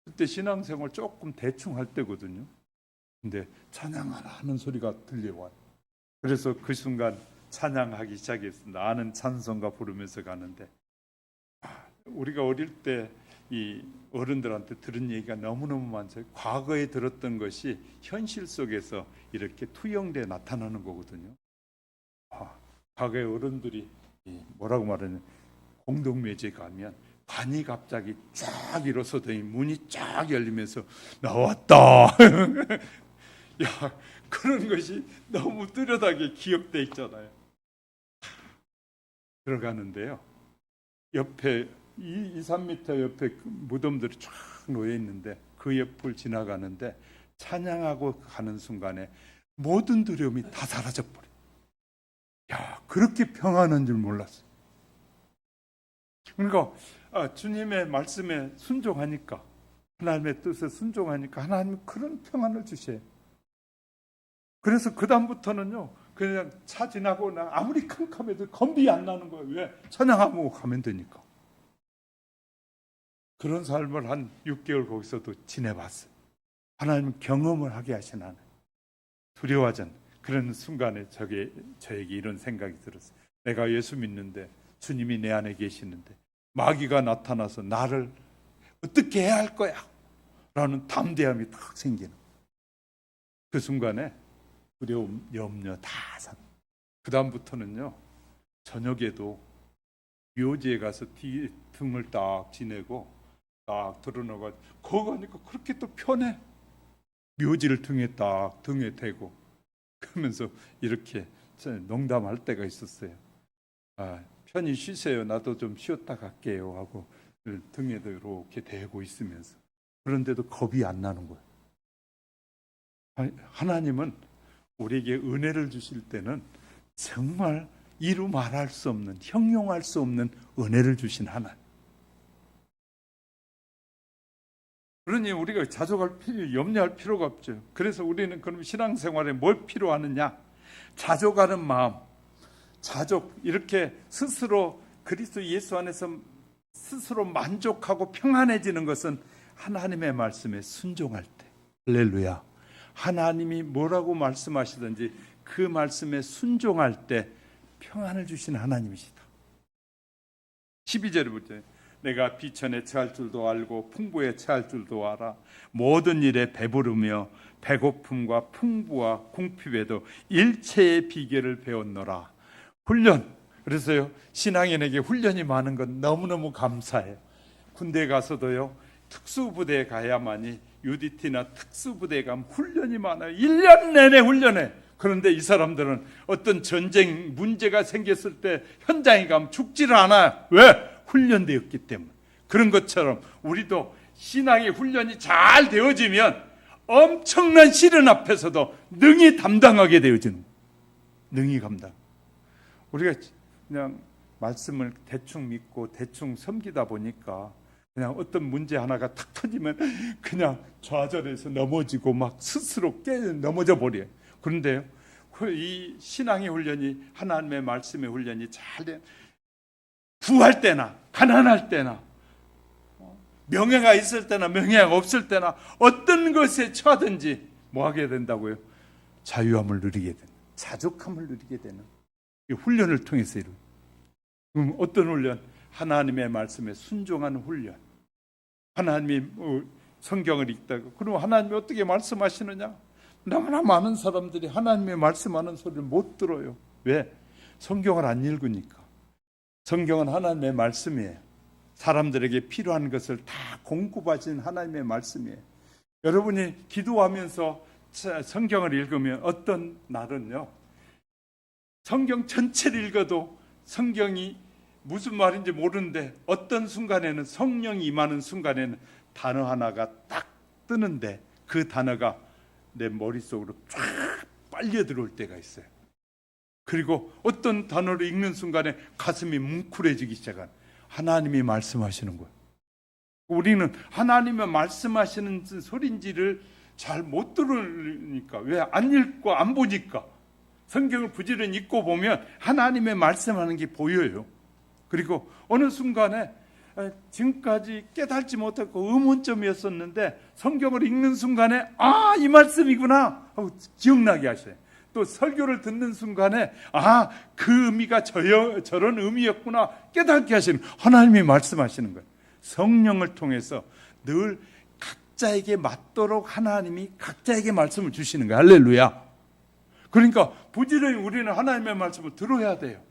그때 신앙생활 조금 대충 할 때거든요. 근데 찬양하라 하는 소리가 들려와요. 그래서 그 순간 찬양하기 시작했습니다. 아는 찬송가 부르면서 가는데 우리가 어릴 때 이 어른들한테 들은 얘기가 너무너무 많죠. 과거에 들었던 것이 현실 속에서 이렇게 투영돼 나타나는 거거든요. 과거의 어른들이 뭐라고 말하냐, 공동묘지에 가면 관이 갑자기 쫙 일어서더니 문이 쫙 열리면서 나왔다. 야, 그런 것이 너무 뚜렷하게 기억돼 있잖아요. 들어가는데요. 옆에 2-3m 옆에 무덤들이 쫙 놓여 있는데 그 옆을 지나가는데 찬양하고 가는 순간에 모든 두려움이 다 사라져 버려. 야, 그렇게 평안한 줄 몰랐어요. 그러니까 주님의 말씀에 순종하니까, 하나님의 뜻에 순종하니까 하나님은 그런 평안을 주셔요. 그래서 그 다음부터는요, 그냥 차 지나고 나 아무리 캄캄해도 겁이 안 나는 거예요. 왜? 찬양하고 가면 되니까. 그런 삶을 한 6개월 거기서도 지내봤어요. 하나님은 경험을 하게 하신 하나님. 두려워하던 그런 순간에 저에게 이런 생각이 들었어요. 내가 예수 믿는데 주님이 내 안에 계시는데 마귀가 나타나서 나를 어떻게 해야 할 거야? 라는 담대함이 딱 생기는. 그 순간에 두려움, 염려 다 산. 그 다음부터는요, 저녁에도 묘지에 가서 등을 딱 지내고 딱 드러나가 거기 가니까 그렇게 또 편해. 묘지를 등에 대고 그러면서 이렇게 농담할 때가 있었어요. 편히 쉬세요. 나도 좀 쉬었다 갈게요 하고 등에도 이렇게 대고 있으면서. 그런데도 겁이 안 나는 거예요. 하나님은 우리에게 은혜를 주실 때는 정말 이루 말할 수 없는, 형용할 수 없는 은혜를 주신 하나님. 그러니 우리가 염려할 필요가 없죠. 그래서 우리는 그럼 신앙생활에 뭘 필요하느냐? 자족하는 마음, 이렇게 스스로 그리스도 예수 안에서 스스로 만족하고 평안해지는 것은 하나님의 말씀에 순종할 때. 할렐루야. 하나님이 뭐라고 말씀하시든지 그 말씀에 순종할 때 평안을 주시는 하나님이시다. 12절에 보세요. 내가 비천에 처할 줄도 알고 풍부에 처할 줄도 알아. 모든 일에 배부르며 배고픔과 풍부와 궁핍에도 일체의 비결을 배웠노라. 훈련. 그래서요, 신앙인에게 훈련이 많은 건 너무너무 감사해요. 군대 가서도요, 특수부대에 가야만이 UDT나 특수부대에 가면 훈련이 많아요. 1년 내내 훈련해. 그런데 이 사람들은 어떤 전쟁 문제가 생겼을 때 현장에 가면 죽지를 않아요. 왜? 훈련되었기 때문에. 그런 것처럼 우리도 신앙의 훈련이 잘 되어지면 엄청난 시련 앞에서도 능히 담당하게 되어지는 거예요. 능히 감당. 우리가 그냥 말씀을 대충 믿고 대충 섬기다 보니까 그냥 어떤 문제 하나가 탁 터지면 그냥 좌절해서 넘어지고 막 스스로 넘어져 버려요. 그런데요, 이 신앙의 훈련이, 하나님의 말씀의 훈련이 잘 돼. 부할 때나 가난할 때나 명예가 있을 때나 명예가 없을 때나 어떤 것에 처하든지 뭐 하게 된다고요? 자유함을 누리게 되는, 자족함을 누리게 되는 이 훈련을 통해서 이루. 그럼 어떤 훈련? 하나님의 말씀에 순종하는 훈련. 하나님이 성경을 읽다가 그럼 하나님이 어떻게 말씀하시느냐? 너무나 많은 사람들이 하나님의 말씀하는 소리를 못 들어요. 왜? 성경을 안 읽으니까. 성경은 하나님의 말씀이에요. 사람들에게 필요한 것을 다 공급하신 하나님의 말씀이에요. 여러분이 기도하면서 성경을 읽으면 어떤 날은요, 성경 전체를 읽어도 성경이 무슨 말인지 모르는데 어떤 순간에는 성령이 임하는 순간에는 단어 하나가 딱 뜨는데 그 단어가 내 머릿속으로 쫙 빨려 들어올 때가 있어요. 그리고 어떤 단어를 읽는 순간에 가슴이 뭉클해지기 시작한, 하나님이 말씀하시는 거예요. 우리는 하나님의 말씀하시는 소리인지를 잘 못 들으니까, 왜? 안 읽고 안 보니까. 성경을 부지런히 읽고 보면 하나님의 말씀하는 게 보여요. 그리고 어느 순간에 지금까지 깨달지 못했고 의문점이었었는데 성경을 읽는 순간에 아, 이 말씀이구나 하고 기억나게 하셔요. 또 설교를 듣는 순간에 아, 그 의미가 저런 의미였구나 깨닫게 하시는, 하나님이 말씀하시는 거예요. 성령을 통해서 늘 각자에게 맞도록 하나님이 각자에게 말씀을 주시는 거예요. 할렐루야. 그러니까 부지런히 우리는 하나님의 말씀을 들어야 돼요.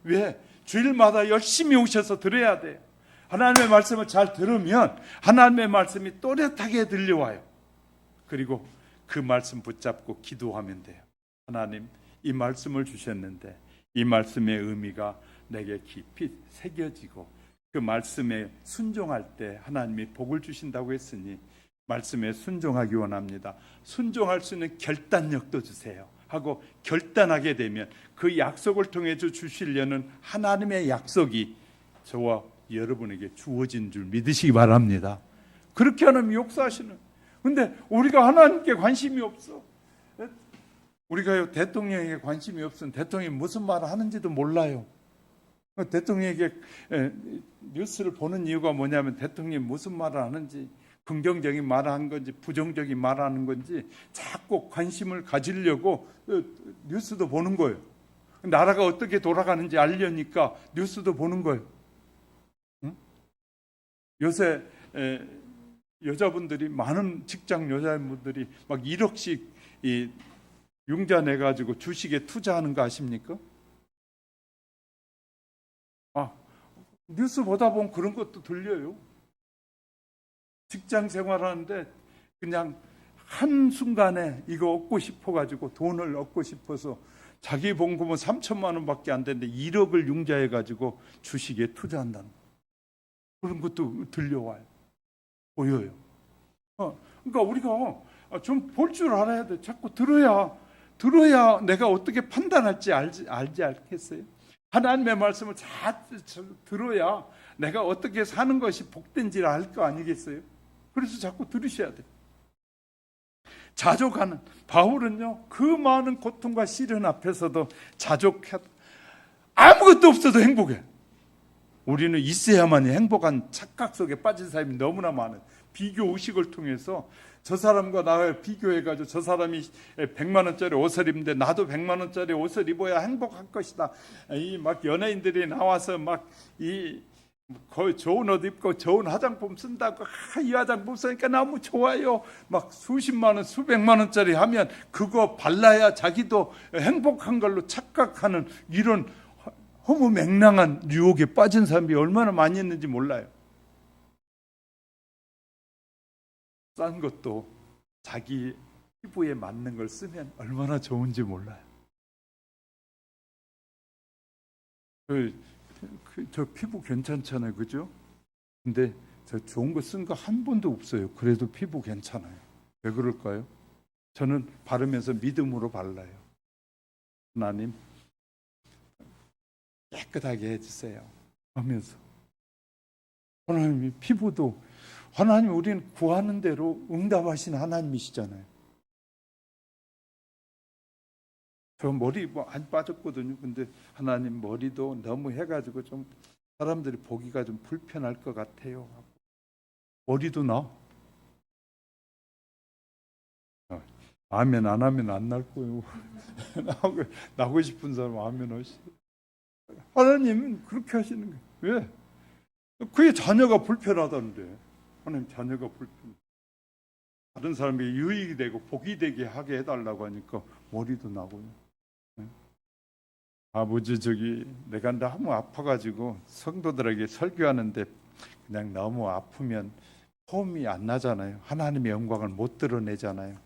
왜? 주일마다 열심히 오셔서 들어야 돼요. 하나님의 말씀을 잘 들으면 하나님의 말씀이 또렷하게 들려와요. 그리고 그 말씀 붙잡고 기도하면 돼요. 하나님, 이 말씀을 주셨는데 이 말씀의 의미가 내게 깊이 새겨지고 그 말씀에 순종할 때 하나님이 복을 주신다고 했으니 말씀에 순종하기 원합니다. 순종할 수 있는 결단력도 주세요 하고 결단하게 되면 그 약속을 통해 주시려는 하나님의 약속이 저와 여러분에게 주어진 줄 믿으시기 바랍니다. 그렇게 하나님이 역사하시는. 근데 우리가 하나님께 관심이 없어. 우리가 대통령에게 관심이 없으면 대통령이 무슨 말을 하는지도 몰라요. 대통령에게 뉴스를 보는 이유가 뭐냐면 대통령이 무슨 말을 하는지, 긍정적인 말을 하는 건지 부정적인 말을 하는 건지 자꾸 관심을 가지려고 뉴스도 보는 거예요. 나라가 어떻게 돌아가는지 알려니까 뉴스도 보는 거예요. 응? 요새 여자분들이, 많은 직장 여자분들이 막 1억씩 융자 내가지고 주식에 투자하는 거 아십니까? 뉴스 보다 보면 그런 것도 들려요. 직장 생활하는데 그냥 한순간에 이거 얻고 싶어가지고, 돈을 얻고 싶어서 자기 봉급은 3천만 원밖에 안 되는데 1억을 융자해가지고 주식에 투자한다는 거. 그런 것도 들려와요. 보여요. 그러니까 우리가 좀 볼 줄 알아야 돼. 자꾸 들어야 내가 어떻게 판단할지 알지 않겠어요? 하나님의 말씀을 잘 들어야 내가 어떻게 사는 것이 복된지를 알 거 아니겠어요? 그래서 자꾸 들으셔야 돼요. 자족하는 바울은요, 그 많은 고통과 시련 앞에서도 자족해. 아무것도 없어도 행복해. 우리는 있어야만이 행복한 착각 속에 빠진 사람이 너무나 많아요. 비교 의식을 통해서 저 사람과 나를 비교해가지고 저 사람이 100만 원짜리 옷을 입는데 나도 100만 원짜리 옷을 입어야 행복할 것이다. 이 막 연예인들이 나와서 막 거의 좋은 옷 입고 좋은 화장품 쓴다고, 이 화장품 쓰니까 너무 좋아요. 막 수십만 원, 수백만 원짜리 하면 그거 발라야 자기도 행복한 걸로 착각하는 이런 허무맹랑한 유혹에 빠진 사람이 얼마나 많이 있는지 몰라요. 싼 것도 자기 피부에 맞는 걸 쓰면 얼마나 좋은지 몰라요. 저 피부 괜찮잖아요, 그죠? 근데 저 좋은 거 쓴 거 한 번도 없어요. 그래도 피부 괜찮아요. 왜 그럴까요? 저는 바르면서 믿음으로 발라요. 하나님, 깨끗하게 해주세요 하면서. 하나님이 피부도, 하나님, 우리는 구하는 대로 응답하시는 하나님이시잖아요. 저 머리 안 빠졌거든요. 근데 하나님, 머리도 너무 해가지고 좀 사람들이 보기가 좀 불편할 것 같아요. 머리도 나. 아멘 안 하면 안 날 거예요. 나고 싶은 사람 아멘 하시. 하나님은 그렇게 하시는 거예요. 왜? 그의 자녀가 불편하다는데. 하나님 자녀가 불편. 다른 사람에게 유익이 되고 복이 되게 하게 해달라고 하니까 머리도 나고요. 아버지 내가 너무 아파가지고 성도들에게 설교하는데 그냥 너무 아프면 호흡이 안 나잖아요. 하나님의 영광을 못 드러내잖아요.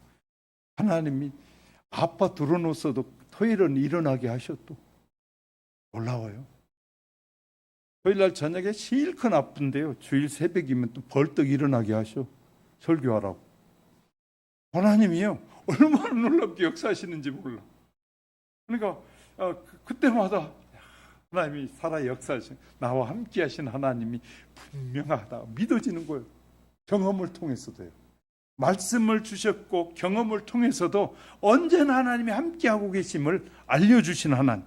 하나님이 아파 들어놓았어도 토요일은 일어나게 하셔도 놀라워요. 토요일날 저녁에 실컷 아픈데요, 주일 새벽이면 또 벌떡 일어나게 하셔. 설교하라고. 하나님이요 얼마나 놀랍게 역사하시는지 몰라. 그러니까 그때마다 하나님이 살아 역사하신, 나와 함께 하신 하나님이 분명하다 믿어지는 거예요. 경험을 통해서도요. 말씀을 주셨고 경험을 통해서도 언제나 하나님이 함께하고 계심을 알려주신 하나님.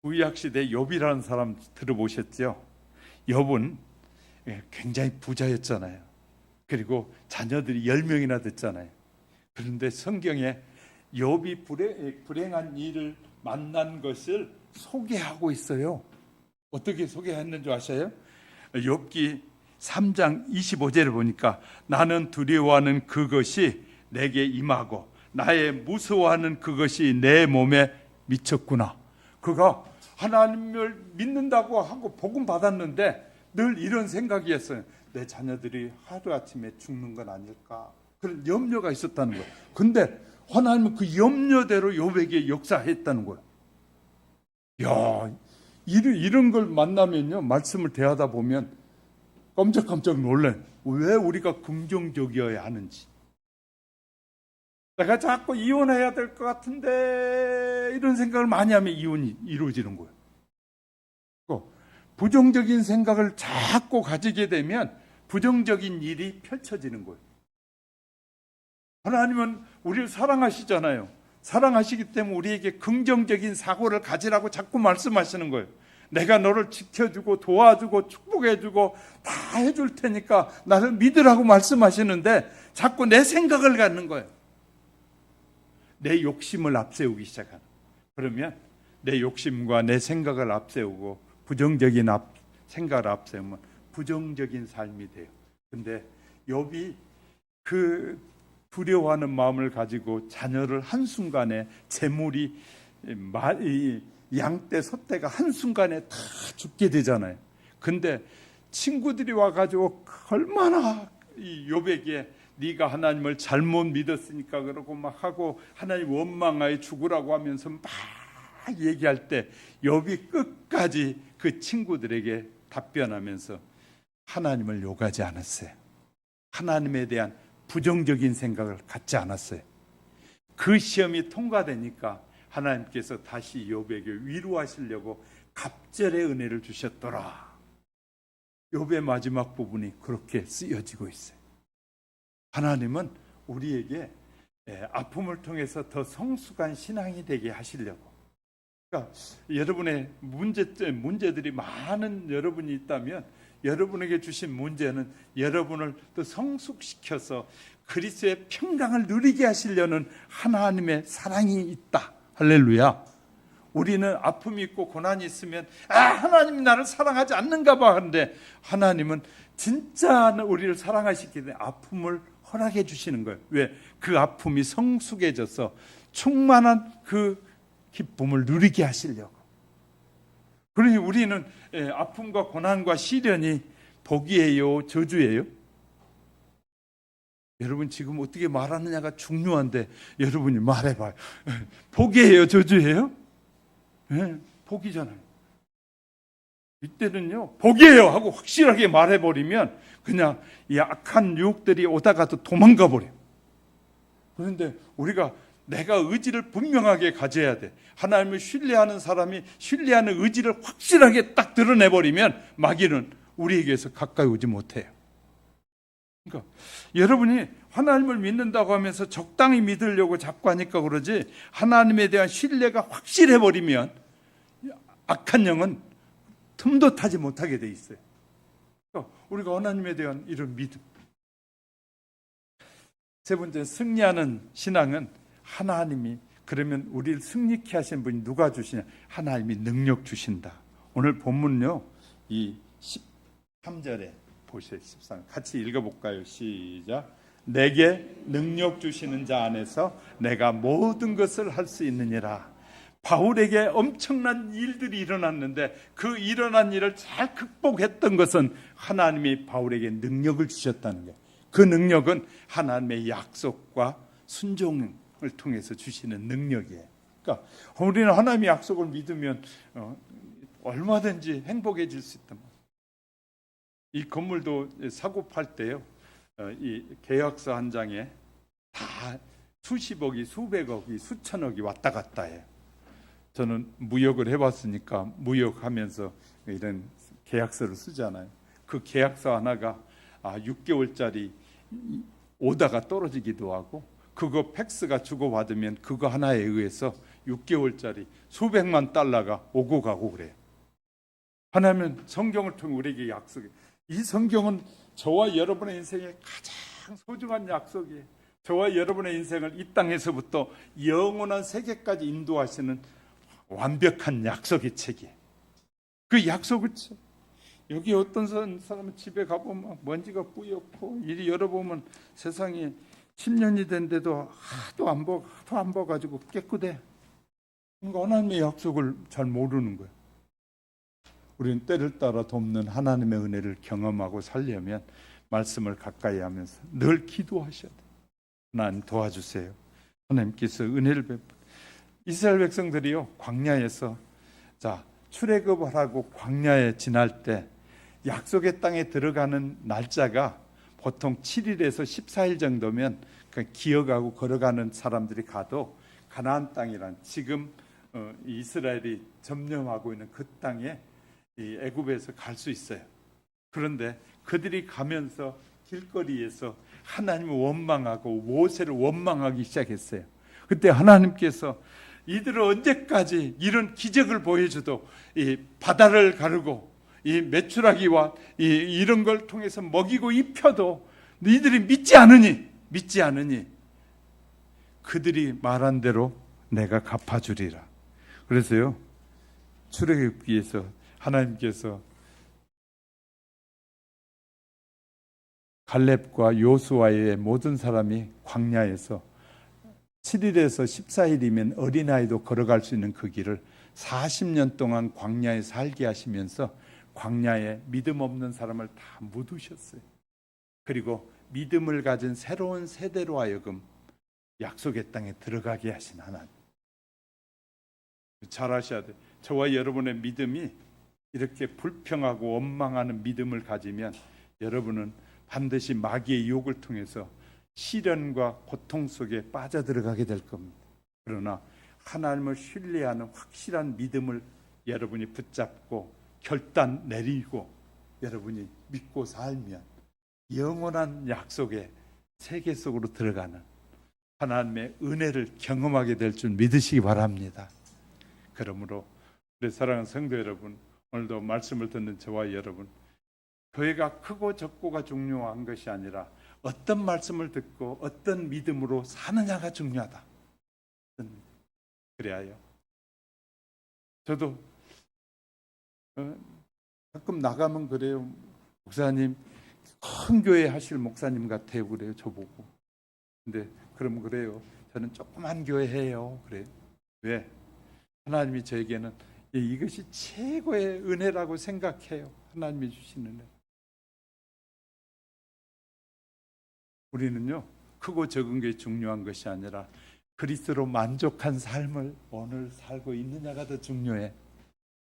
구약시대 욥이라는 사람 들어보셨죠? 욥은 굉장히 부자였잖아요. 그리고 자녀들이 10명이나 됐잖아요. 그런데 성경에 욥이 불행한 일을 만난 것을 소개하고 있어요. 어떻게 소개했는 줄 아세요? 욥기 3장 25절을 보니까 나는 두려워하는 그것이 내게 임하고 나의 무서워하는 그것이 내 몸에 미쳤구나. 그가 하나님을 믿는다고 하고 복음 받았는데 늘 이런 생각이었어요. 내 자녀들이 하루아침에 죽는 건 아닐까, 그런 염려가 있었다는 거예요. 근데 하나님은 그 염려대로 욥에게 역사했다는 거예요. 야, 이런 걸 만나면요, 말씀을 대하다 보면 깜짝깜짝 놀래. 왜 우리가 긍정적이어야 하는지. 내가 자꾸 이혼해야 될 것 같은데 이런 생각을 많이 하면 이혼이 이루어지는 거예요. 부정적인 생각을 자꾸 가지게 되면 부정적인 일이 펼쳐지는 거예요. 하나님은 우리를 사랑하시잖아요. 사랑하시기 때문에 우리에게 긍정적인 사고를 가지라고 자꾸 말씀하시는 거예요. 내가 너를 지켜주고 도와주고 축복해주고 다 해줄 테니까 나를 믿으라고 말씀하시는데 자꾸 내 생각을 갖는 거예요. 내 욕심을 앞세우기 시작하는. 그러면 내 욕심과 내 생각을 앞세우고 부정적인 생각을 앞세우면 부정적인 삶이 돼요. 근데 욥이 그 두려워하는 마음을 가지고 자녀를 한순간에 재물이 양떼 소떼가 한순간에 다 죽게 되잖아요. 근데 친구들이 와가지고 얼마나 이 욥에게 네가 하나님을 잘못 믿었으니까 그러고 막 하고 하나님 원망하여 죽으라고 하면서 막 얘기할 때 욥이 끝까지 그 친구들에게 답변하면서 하나님을 욕하지 않았어요. 하나님에 대한 부정적인 생각을 갖지 않았어요. 그 시험이 통과되니까 하나님께서 다시 욥에게 위로하시려고 갑절의 은혜를 주셨더라. 욥의 마지막 부분이 그렇게 쓰여지고 있어요. 하나님은 우리에게 아픔을 통해서 더 성숙한 신앙이 되게 하시려고. 그러니까 여러분의 문제들이 많은 여러분이 있다면 여러분에게 주신 문제는 여러분을 더 성숙시켜서 그리스도의 평강을 누리게 하시려는 하나님의 사랑이 있다. 할렐루야. 우리는 아픔이 있고 고난이 있으면 하나님이 나를 사랑하지 않는가 봐 하는데 하나님은 진짜 우리를 사랑하시기 때문에 아픔을 허락해 주시는 거예요. 왜? 그 아픔이 성숙해져서 충만한 그 기쁨을 누리게 하시려고. 그러니 우리는 아픔과 고난과 시련이 복이에요, 저주예요? 여러분 지금 어떻게 말하느냐가 중요한데 여러분이 말해봐요. 복이에요, 저주예요? 네, 복이잖아요. 이때는요, 복이에요 하고 확실하게 말해버리면 그냥 이 악한 유혹들이 오다가도 도망가 버려요. 그런데 우리가 내가 의지를 분명하게 가져야 돼. 하나님을 신뢰하는 사람이 신뢰하는 의지를 확실하게 딱 드러내버리면 마귀는 우리에게서 가까이 오지 못해요. 그러니까 여러분이 하나님을 믿는다고 하면서 적당히 믿으려고 자꾸 하니까 그러지, 하나님에 대한 신뢰가 확실해버리면 악한 영은 틈도 타지 못하게 돼 있어요. 그러니까 우리가 하나님에 대한 이런 믿음, 세 번째, 승리하는 신앙은 하나님이, 그러면 우리를 승리케 하신 분이 누가 주시냐? 하나님이 능력 주신다. 오늘 본문요, 이 13절에 보세요. 13 같이 읽어볼까요? 시작. 내게 능력 주시는 자 안에서 내가 모든 것을 할 수 있느니라. 바울에게 엄청난 일들이 일어났는데 그 일어난 일을 잘 극복했던 것은 하나님이 바울에게 능력을 주셨다는 거예요. 그 능력은 하나님의 약속과 순종을 통해서 주시는 능력이에요. 그러니까 우리는 하나님의 약속을 믿으면 얼마든지 행복해질 수 있단 말이에요. 이 건물도 사고 팔 때요, 이 계약서 한 장에 다 수십억이, 수백억이, 수천억이 왔다 갔다 해요. 저는 무역을 해봤으니까 무역하면서 이런 계약서를 쓰잖아요. 그 계약서 하나가 6개월짜리 오다가 떨어지기도 하고, 그거 팩스가 주고받으면 그거 하나에 의해서 6개월짜리 수백만 달러가 오고 가고 그래요. 하나님은 성경을 통해 우리에게 약속해. 이 성경은 저와 여러분의 인생에 가장 소중한 약속이에요. 저와 여러분의 인생을 이 땅에서부터 영원한 세계까지 인도하시는 완벽한 약속의 책이에요. 그 약속을 여기 어떤 사람은 집에 가보면 먼지가 뿌옇고 이리 열어보면 세상에 10년이 된데도 하도 안 봐가지고 깨끗해. 그러니까 하나님의 약속을 잘 모르는 거예요. 우리는 때를 따라 돕는 하나님의 은혜를 경험하고 살려면 말씀을 가까이 하면서 늘 기도하셔야 돼요. 하나님 도와주세요. 하나님께서 은혜를 이스라엘 백성들이요, 광야에서 출애굽을 하고 광야에 지날 때 약속의 땅에 들어가는 날짜가 보통 7일에서 14일 정도면 기어가고 걸어가는 사람들이 가도 가나안 땅이란 지금 이스라엘이 점령하고 있는 그 땅에 이 애굽에서 갈 수 있어요. 그런데 그들이 가면서 길거리에서 하나님을 원망하고 모세를 원망하기 시작했어요. 그때 하나님께서 이들을 언제까지 이런 기적을 보여줘도 이 바다를 가르고 이 메추라기와 이런 걸 통해서 먹이고 입혀도 너희들이 믿지 않으니 그들이 말한 대로 내가 갚아주리라. 그래서요, 출애굽기에서 하나님께서 갈렙과 요수아의 모든 사람이 광야에서 7일에서 14일이면 어린아이도 걸어갈 수 있는 그 길을 40년 동안 광야에 살게 하시면서 광야에 믿음 없는 사람을 다 묻으셨어요. 그리고 믿음을 가진 새로운 세대로 하여금 약속의 땅에 들어가게 하신 하나님. 잘 아셔야 돼요. 저와 여러분의 믿음이 이렇게 불평하고 원망하는 믿음을 가지면 여러분은 반드시 마귀의 유혹을 통해서 시련과 고통 속에 빠져들어가게 될 겁니다. 그러나 하나님을 신뢰하는 확실한 믿음을 여러분이 붙잡고 결단 내리고 여러분이 믿고 살면 영원한 약속의 세계 속으로 들어가는 하나님의 은혜를 경험하게 될 줄 믿으시기 바랍니다. 그러므로 우리 사랑하는 성도 여러분, 오늘도 말씀을 듣는 저와 여러분, 교회가 크고 적고가 중요한 것이 아니라 어떤 말씀을 듣고 어떤 믿음으로 사느냐가 중요하다. 그래야요. 저도 가끔 나가면 그래요. 목사님, 큰 교회 하실 목사님 같아요. 그래요. 저보고. 근데 그러면 그래요. 저는 조그만 교회 해요. 그래요. 왜? 하나님이 저에게는 이것이 최고의 은혜라고 생각해요. 하나님이 주시는 은혜. 우리는요, 크고 적은 게 중요한 것이 아니라 그리스도로 만족한 삶을 오늘 살고 있느냐가 더 중요해.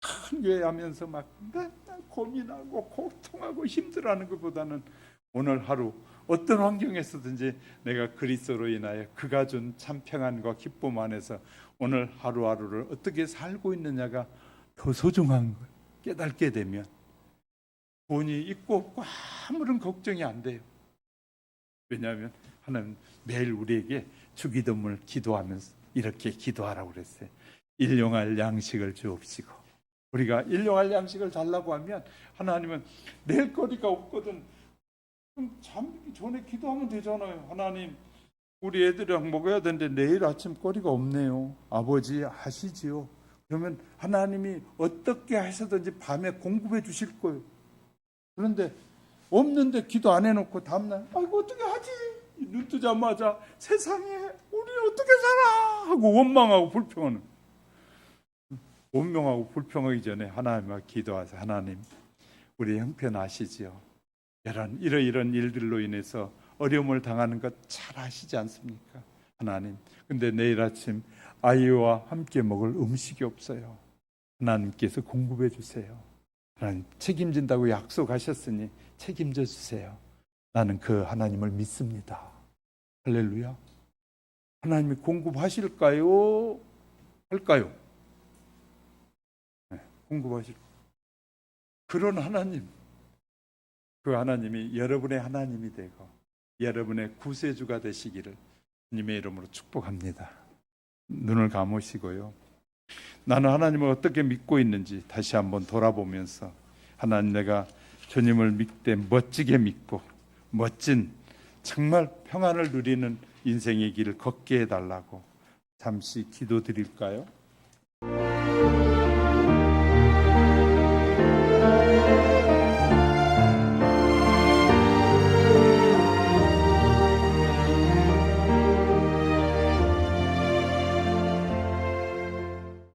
큰 교회 하면서 막 맨날 고민하고 고통하고 힘들어하는 것보다는 오늘 하루 어떤 환경에서든지 내가 그리스도로 인하여 그가 준 참 평안과 기쁨 안에서 오늘 하루하루를 어떻게 살고 있느냐가 더 소중한 걸 깨닫게 되면 돈이 있고 없고 아무런 걱정이 안 돼요. 왜냐하면 하나님 매일 우리에게 주기도문을 기도하면서 이렇게 기도하라고 그랬어요. 일용할 양식을 주옵시고. 우리가 일용할 양식을 달라고 하면 하나님은 낼 거리가 없거든. 그럼 잠기 전에 기도하면 되잖아요. 하나님, 우리 애들이랑 먹어야 되는데 내일 아침 거리가 없네요. 아버지 아시지요? 그러면 하나님이 어떻게 하셔든지 밤에 공급해 주실 거예요. 그런데 없는데 기도 안 해놓고 다음날 아이고 어떻게 하지? 눈 뜨자마자 세상에 우리 어떻게 살아? 하고 원망하고 불평하는, 원망하고 불평하기 전에 하나님과 기도하세요. 하나님, 우리 형편 아시지요? 이런 일들로 인해서 어려움을 당하는 것 잘 아시지 않습니까? 하나님, 근데 내일 아침 아이와 함께 먹을 음식이 없어요. 하나님께서 공급해 주세요. 하나님, 책임진다고 약속하셨으니 책임져 주세요. 나는 그 하나님을 믿습니다. 할렐루야. 하나님이 공급하실까요? 할까요? 네, 공급하실. 그런 하나님, 그 하나님이 여러분의 하나님이 되고 여러분의 구세주가 되시기를 주님의 이름으로 축복합니다. 눈을 감으시고요. 나는 하나님을 어떻게 믿고 있는지 다시 한번 돌아보면서, 하나님, 내가 주님을 믿되 멋지게 믿고 멋진 정말 평안을 누리는 인생의 길을 걷게 해달라고 잠시 기도드릴까요?